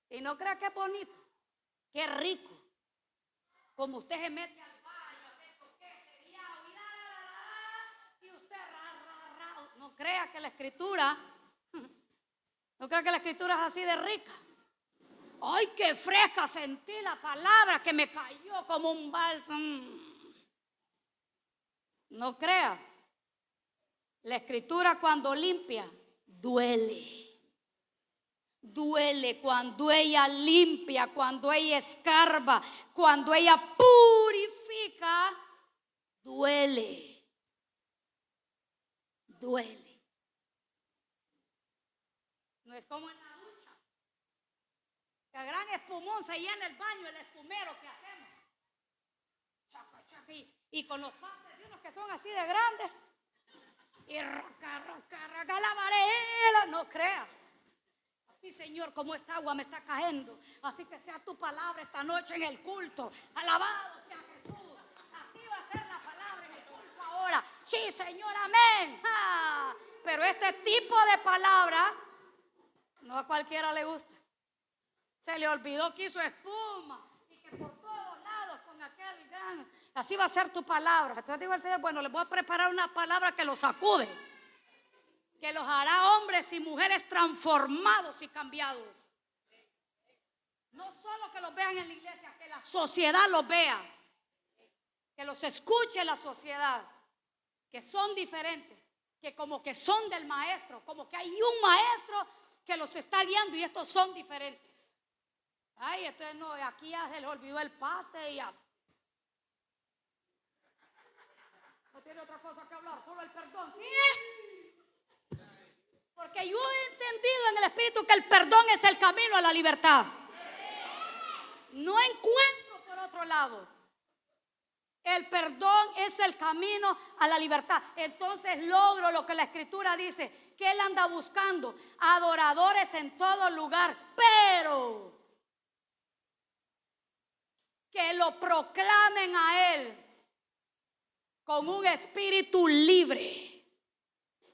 Y no crea que es bonito, que es rico. Como usted se mete al y usted no crea que la escritura es así de rica. Ay, qué fresca sentí la palabra que me cayó como un bálsamo. No crea. La escritura cuando limpia duele. Duele cuando ella limpia, cuando ella escarba, cuando ella purifica. Duele. No es como en la ducha, que el gran espumón se llena el baño, el espumero que hacemos. Chaca, chaca, y con los pastes de unos que son así de grandes. Y raca la varela. No crea. Así, Señor, como esta agua me está cayendo, así que sea tu palabra esta noche en el culto. Alabado sea Jesús. Así va a ser la palabra en el culto ahora. Sí, Señor, amén. Pero este tipo de palabra no a cualquiera le gusta. Se le olvidó que hizo espuma y que por todos lados con aquel gran. Así va a ser tu palabra. Entonces digo al Señor, bueno, les voy a preparar una palabra que los sacude, que los hará hombres y mujeres transformados y cambiados. No solo que los vean en la iglesia, que la sociedad los vea, que los escuche la sociedad, que son diferentes, que como que son del maestro, como que hay un maestro que los está guiando y estos son diferentes. Ay, entonces no, aquí ya se les olvidó el paste y ya. No tiene otra cosa que hablar, solo el perdón. ¿Sí? Porque yo he entendido en el Espíritu que el perdón es el camino a la libertad. No encuentro por otro lado. El perdón es el camino a la libertad. Entonces logro lo que la Escritura dice, que Él anda buscando adoradores en todo lugar, pero que lo proclamen a Él con un espíritu libre.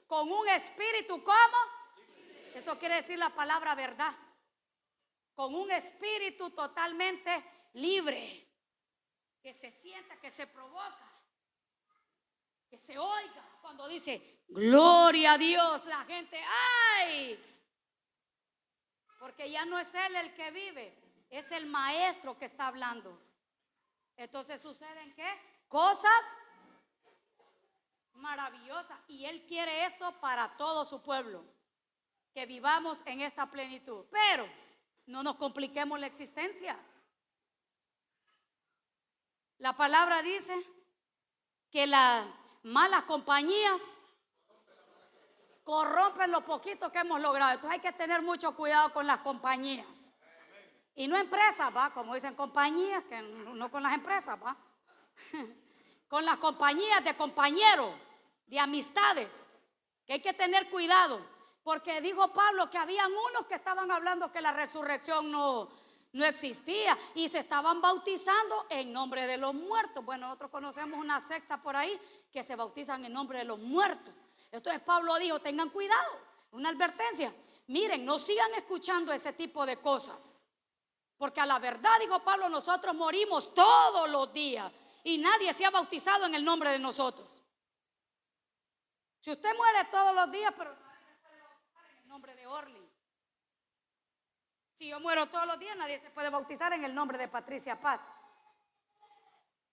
Con un espíritu, ¿cómo? Eso quiere decir la palabra verdad. Con un espíritu totalmente libre. Que se sienta, que se provoca, que se oiga cuando dice gloria a Dios, la gente ¡ay! Porque ya no es Él el que vive, es el maestro que está hablando. Entonces suceden ¿qué? Cosas maravillosas, y Él quiere esto para todo su pueblo, que vivamos en esta plenitud, pero no nos compliquemos la existencia. La palabra dice que las malas compañías corrompen lo poquito que hemos logrado. Entonces hay que tener mucho cuidado con las compañías. Y no empresas, ¿va? Como dicen compañías, que no con las empresas, ¿va? Con las compañías de compañeros, de amistades, que hay que tener cuidado. Porque dijo Pablo que habían unos que estaban hablando que la resurrección no existía y se estaban bautizando en nombre de los muertos. Bueno, nosotros conocemos una secta por ahí que se bautizan en nombre de los muertos. Entonces Pablo dijo, tengan cuidado, una advertencia. Miren, no sigan escuchando ese tipo de cosas. Porque a la verdad, dijo Pablo, nosotros morimos todos los días y nadie se ha bautizado en el nombre de nosotros. Si usted muere todos los días, pero nadie se puede bautizar en el nombre de Orly. Si yo muero todos los días, nadie se puede bautizar en el nombre de Patricia Paz.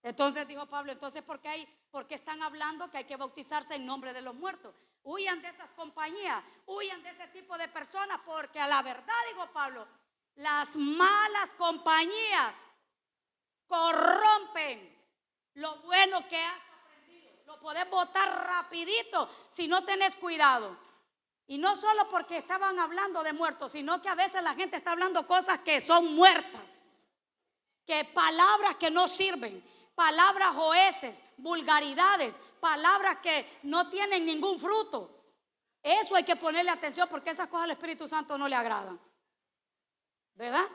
Entonces dijo Pablo, entonces ¿por qué están hablando que hay que bautizarse en nombre de los muertos? Huyan de esas compañías, huyan de ese tipo de personas, porque a la verdad, dijo Pablo, las malas compañías corrompen lo bueno que has aprendido. Lo podés botar rapidito si no tenés cuidado. Y no solo porque estaban hablando de muertos, sino que a veces la gente está hablando cosas que son muertas, que palabras que no sirven, palabras oeces, vulgaridades, palabras que no tienen ningún fruto. Eso hay que ponerle atención, porque esas cosas al Espíritu Santo no le agradan, ¿verdad?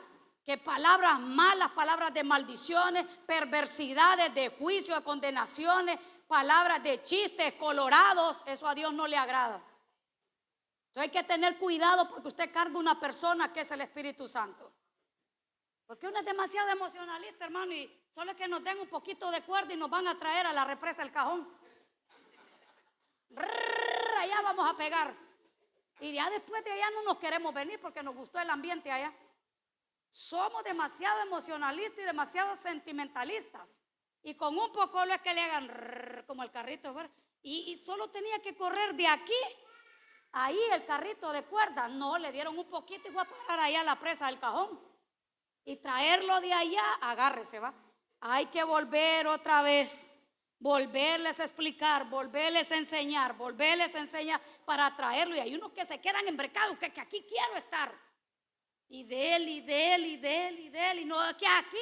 Que palabras malas, palabras de maldiciones, perversidades, de juicio, de condenaciones, palabras de chistes colorados, eso a Dios no le agrada. Entonces hay que tener cuidado, porque usted carga una persona que es el Espíritu Santo. Porque uno es demasiado emocionalista, hermano, y solo es que nos den un poquito de cuerda y nos van a traer a la represa del Cajón. Allá vamos a pegar. Y ya después de allá no nos queremos venir porque nos gustó el ambiente allá. Somos demasiado emocionalistas y demasiado sentimentalistas. Y con un poco lo es que le hagan como el carrito, ¿verdad? Y solo tenía que correr de aquí. Ahí el carrito de cuerda, no, le dieron un poquito y fue a parar allá a la presa del Cajón. Y traerlo de allá, agárrese, va. Hay que volver otra vez, volverles a explicar, volverles a enseñar para traerlo. Y hay unos que se quedan embrecados, que aquí quiero estar. Y de él, y no, que aquí,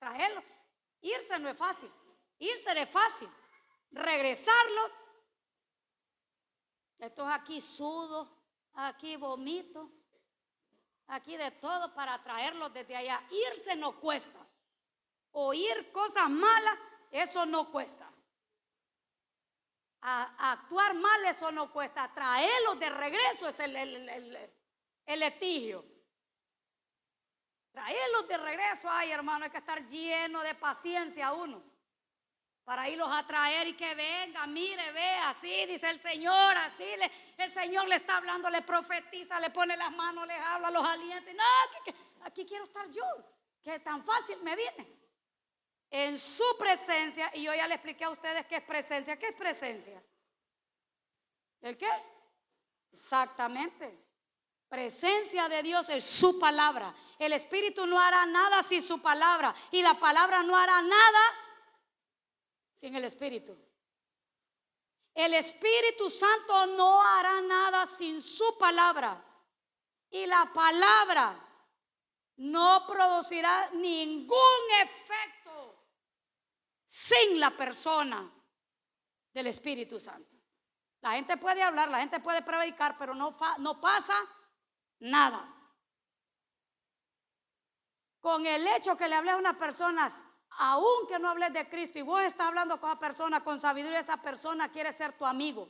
traerlo. Irse no es fácil, irse es fácil. Regresarlos. Estos aquí sudo, aquí vomito, aquí de todo para traerlos desde allá. Irse no cuesta. Oír cosas malas, eso no cuesta. A actuar mal, eso no cuesta. Traerlos de regreso es el litigio. Traerlos de regreso, ay hermano, hay que estar lleno de paciencia uno. Para irlos a traer y que venga, mire, ve, así dice el Señor, así el Señor le está hablando, le profetiza, le pone las manos, les habla, los alienta. No, aquí quiero estar yo, que tan fácil me viene. En su presencia, y yo ya le expliqué a ustedes qué es presencia. ¿Qué es presencia? ¿El qué? Exactamente. Presencia de Dios es su palabra. El Espíritu no hará nada sin su palabra, y la palabra no hará nada sin el Espíritu. El Espíritu Santo no hará nada sin su palabra. Y la palabra no producirá ningún efecto sin la persona del Espíritu Santo. La gente puede hablar, la gente puede predicar, pero no pasa nada. Con el hecho que le hables a una persona, aunque no hables de Cristo, y vos estás hablando con esa persona con sabiduría, esa persona quiere ser tu amigo.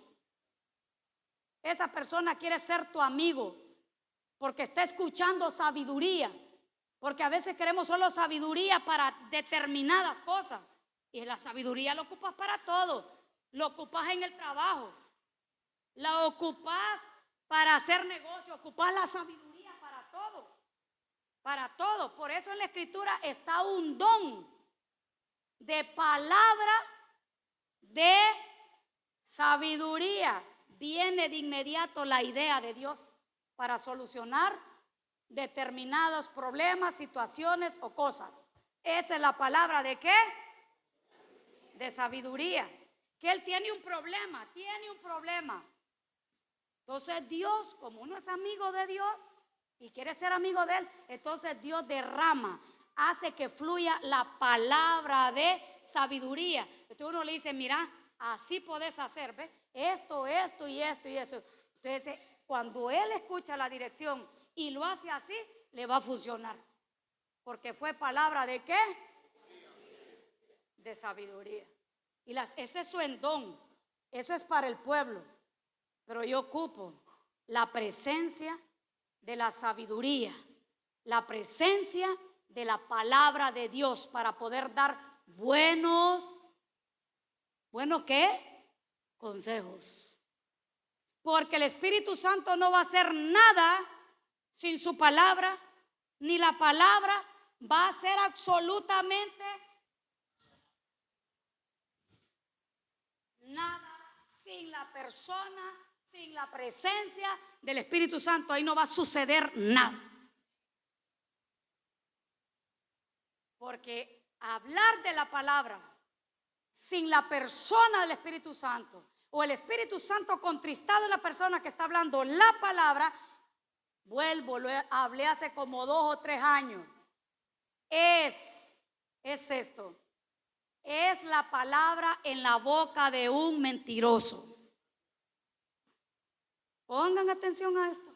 Esa persona quiere ser tu amigo porque está escuchando sabiduría. Porque a veces queremos solo sabiduría para determinadas cosas. Y la sabiduría la ocupas para todo. Lo ocupas en el trabajo. La ocupas para hacer negocio. Ocupas la sabiduría para todo. Para todo. Por eso en la Escritura está un don de palabra de sabiduría. Viene de inmediato la idea de Dios para solucionar determinados problemas, situaciones o cosas. Esa es la palabra de ¿qué? De sabiduría. Que él tiene un problema. Entonces Dios, como uno es amigo de Dios y quiere ser amigo de él, entonces Dios derrama, hace que fluya la palabra de sabiduría. Entonces uno le dice, mira, así podés hacer, ¿ves? Esto y esto y eso. Entonces cuando él escucha la dirección y lo hace así, le va a funcionar. Porque fue palabra de ¿qué? De sabiduría. Y ese es su don. Eso es para el pueblo. Pero yo ocupo la presencia de la sabiduría, la presencia de la palabra de Dios para poder dar buenos ¿qué? Consejos. Porque el Espíritu Santo no va a hacer nada sin su palabra, ni la palabra va a hacer absolutamente nada sin la persona, sin la presencia del Espíritu Santo. Ahí no va a suceder nada. Porque hablar de la palabra sin la persona del Espíritu Santo, o el Espíritu Santo contristado en la persona que está hablando la palabra, lo hablé hace como 2 o 3 años. Es esto. Es la palabra en la boca de un mentiroso. Pongan atención a esto.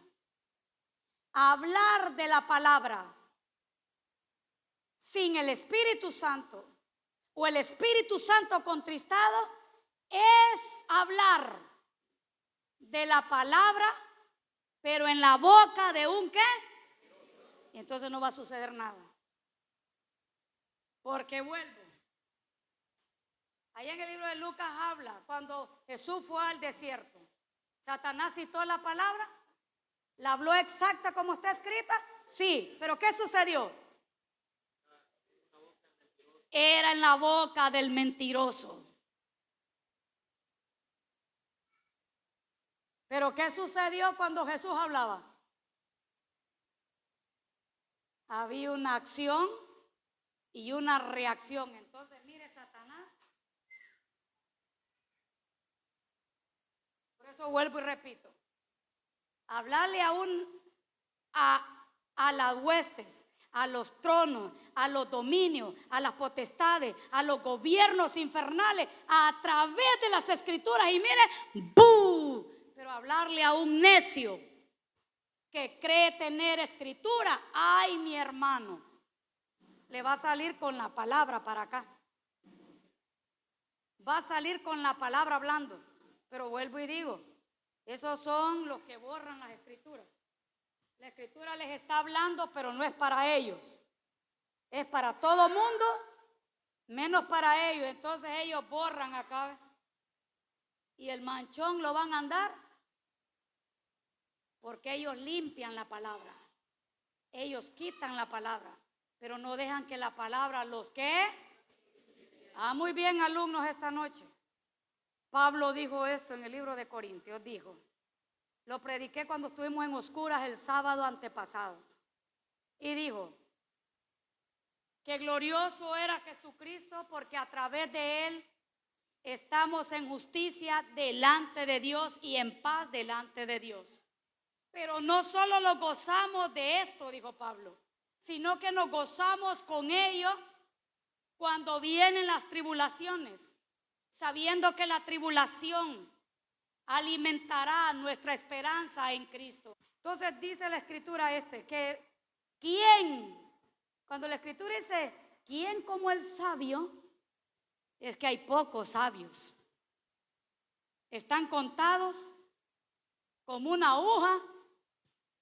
Hablar de la palabra sin el Espíritu Santo o el Espíritu Santo contristado es hablar de la palabra, pero en la boca de un ¿qué? Y entonces no va a suceder nada. Porque vuelvo. Allá en el libro de Lucas habla cuando Jesús fue al desierto. Satanás citó la palabra, la habló exacta como está escrita. Sí, pero ¿qué sucedió? Era en la boca del mentiroso. Pero ¿qué sucedió cuando Jesús hablaba? Había una acción y una reacción. Entonces, mire, Satanás. Por eso vuelvo y repito. Hablarle a las huestes, a los tronos, a los dominios, a las potestades, a los gobiernos infernales, a través de las escrituras. Y mire, ¡bú! Pero hablarle a un necio que cree tener escritura, ay, mi hermano, le va a salir con la palabra para acá. Va a salir con la palabra hablando. Pero vuelvo y digo, esos son los que borran las escrituras. La escritura les está hablando, pero no es para ellos. Es para todo mundo, menos para ellos. Entonces ellos borran acá. Y el manchón lo van a andar porque ellos limpian la palabra. Ellos quitan la palabra, pero no dejan que la palabra los ¿qué? Muy bien, alumnos, esta noche. Pablo dijo esto en el libro de Corintios. Dijo, lo prediqué cuando estuvimos en Oscuras el sábado antepasado. Y dijo que glorioso era Jesucristo porque a través de él estamos en justicia delante de Dios y en paz delante de Dios. Pero no solo lo gozamos de esto, dijo Pablo, sino que nos gozamos con ello cuando vienen las tribulaciones, sabiendo que la tribulación alimentará nuestra esperanza en Cristo. Entonces dice la escritura que ¿quién? Cuando la escritura dice ¿quién como el sabio? Es que hay pocos sabios. Están contados como una aguja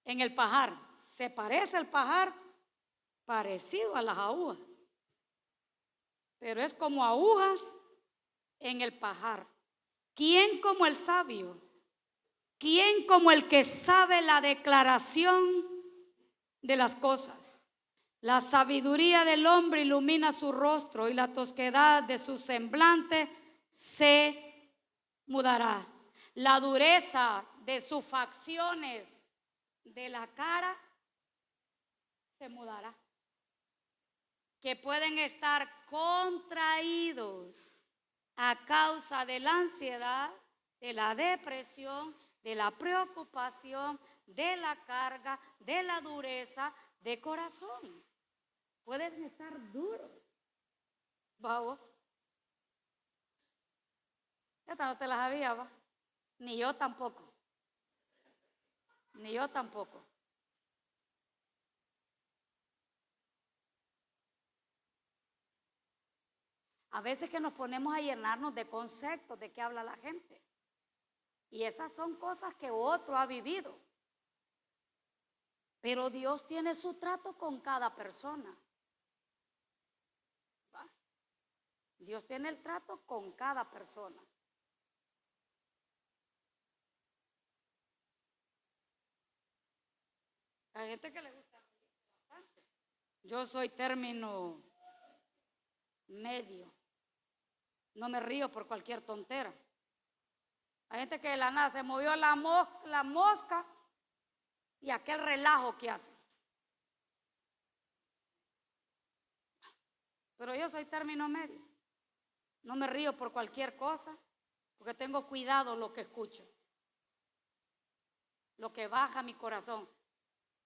en el pajar. Se parece el pajar parecido a las agujas, pero es como agujas en el pajar. ¿Quién como el sabio? ¿Quién como el que sabe la declaración de las cosas? La sabiduría del hombre ilumina su rostro y la tosquedad de su semblante se mudará. La dureza de sus facciones de la cara se mudará. Que pueden estar contraídos a causa de la ansiedad, de la depresión, de la preocupación, de la carga, de la dureza de corazón. Pueden estar duros. Vamos. Esta no te la sabía, ¿va? Ni yo tampoco. Ni yo tampoco. A veces que nos ponemos a llenarnos de conceptos de qué habla la gente. Y esas son cosas que otro ha vivido. Pero Dios tiene su trato con cada persona. ¿Va? Dios tiene el trato con cada persona. Hay gente que le gusta bastante. Yo soy término medio. No me río por cualquier tontera. Hay gente que de la nada se movió la mosca y aquel relajo que hace. Pero yo soy término medio. No me río por cualquier cosa, porque tengo cuidado lo que escucho, lo que baja mi corazón,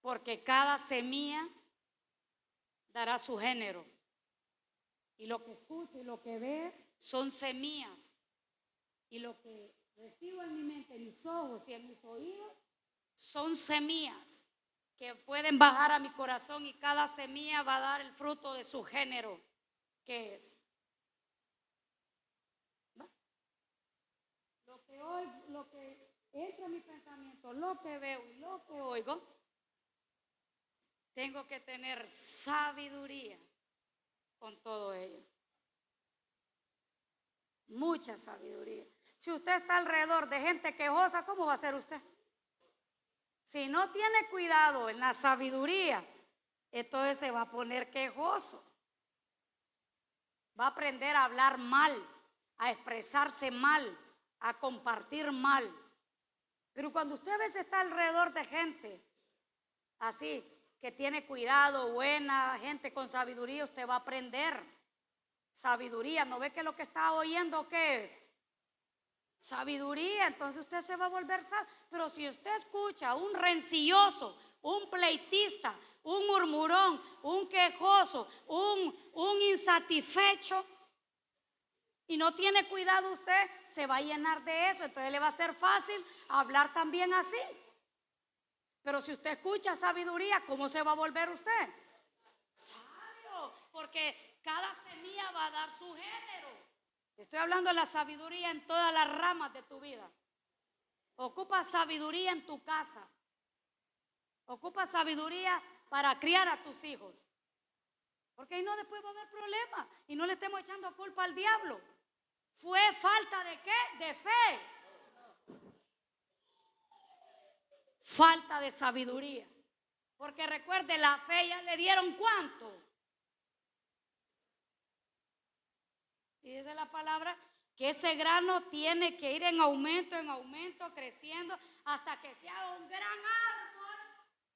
porque cada semilla dará su género. Y lo que escucho y lo que veo son semillas. Y lo que recibo en mi mente, en mis ojos y en mis oídos son semillas que pueden bajar a mi corazón, y cada semilla va a dar el fruto de su género, que es. ¿Va? Lo que entra en mi pensamiento, lo que veo y lo que oigo, tengo que tener sabiduría con todo ello. Mucha sabiduría. Si usted está alrededor de gente quejosa, ¿cómo va a ser usted? Si no tiene cuidado en la sabiduría, entonces se va a poner quejoso. Va a aprender a hablar mal, a expresarse mal, a compartir mal. Pero cuando usted a veces está alrededor de gente así, que tiene cuidado, buena, gente con sabiduría, usted va a aprender sabiduría. ¿No ve que lo que está oyendo qué es? Sabiduría. Entonces usted se va a volver sabio. Pero si usted escucha un rencilloso, un pleitista, un murmurón, un quejoso, un insatisfecho, y no tiene cuidado, usted se va a llenar de eso. Entonces le va a ser fácil hablar también así. Pero si usted escucha sabiduría, ¿cómo se va a volver usted? Sabio, porque cada semilla va a dar su género. Estoy hablando de la sabiduría en todas las ramas de tu vida. Ocupa sabiduría en tu casa. Ocupa sabiduría para criar a tus hijos. Porque ahí no, después va a haber problemas. Y no le estemos echando culpa al diablo. ¿Fue falta de qué? De fe. Falta de sabiduría. Porque recuerde, la fe ya le dieron ¿cuánto? Y dice la palabra que ese grano tiene que ir en aumento, creciendo, hasta que sea un gran árbol,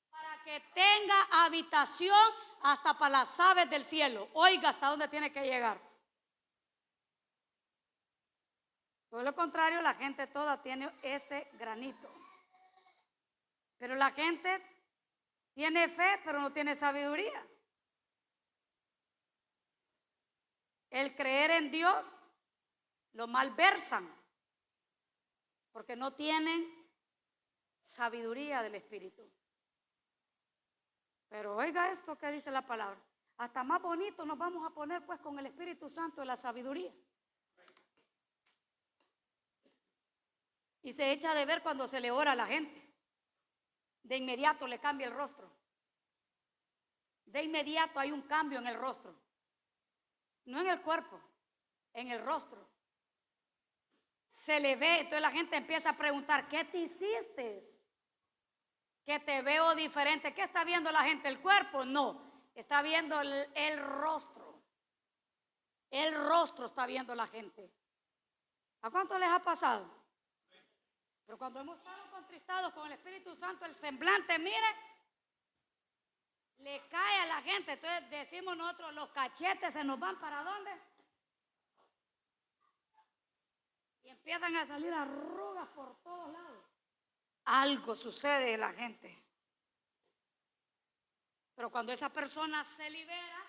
para que tenga habitación hasta para las aves del cielo. Oiga hasta dónde tiene que llegar. Por lo contrario, la gente toda tiene ese granito. Pero la gente tiene fe, pero no tiene sabiduría. El creer en Dios lo malversan porque no tienen sabiduría del Espíritu. Pero oiga esto que dice la palabra. Hasta más bonito nos vamos a poner pues con el Espíritu Santo de la sabiduría. Y se echa de ver cuando se le ora a la gente. De inmediato le cambia el rostro. De inmediato hay un cambio en el rostro. No en el cuerpo, en el rostro. Se le ve, entonces la gente empieza a preguntar, ¿qué te hiciste? Que te veo diferente. ¿Qué está viendo la gente? ¿El cuerpo? No, está viendo el rostro. El rostro está viendo la gente. ¿A cuánto les ha pasado? Pero cuando hemos estado contristados con el Espíritu Santo, el semblante, mire, le cae a la gente. Entonces decimos nosotros, los cachetes se nos van ¿para dónde? Y empiezan a salir arrugas por todos lados. Algo sucede en la gente. Pero cuando esa persona se libera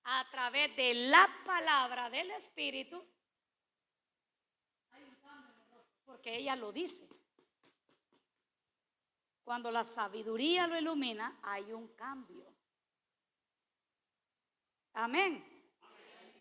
a través de la palabra del Espíritu, hay un cambio en el rostro, porque ella lo dice. Cuando la sabiduría lo ilumina, hay un cambio. Amén.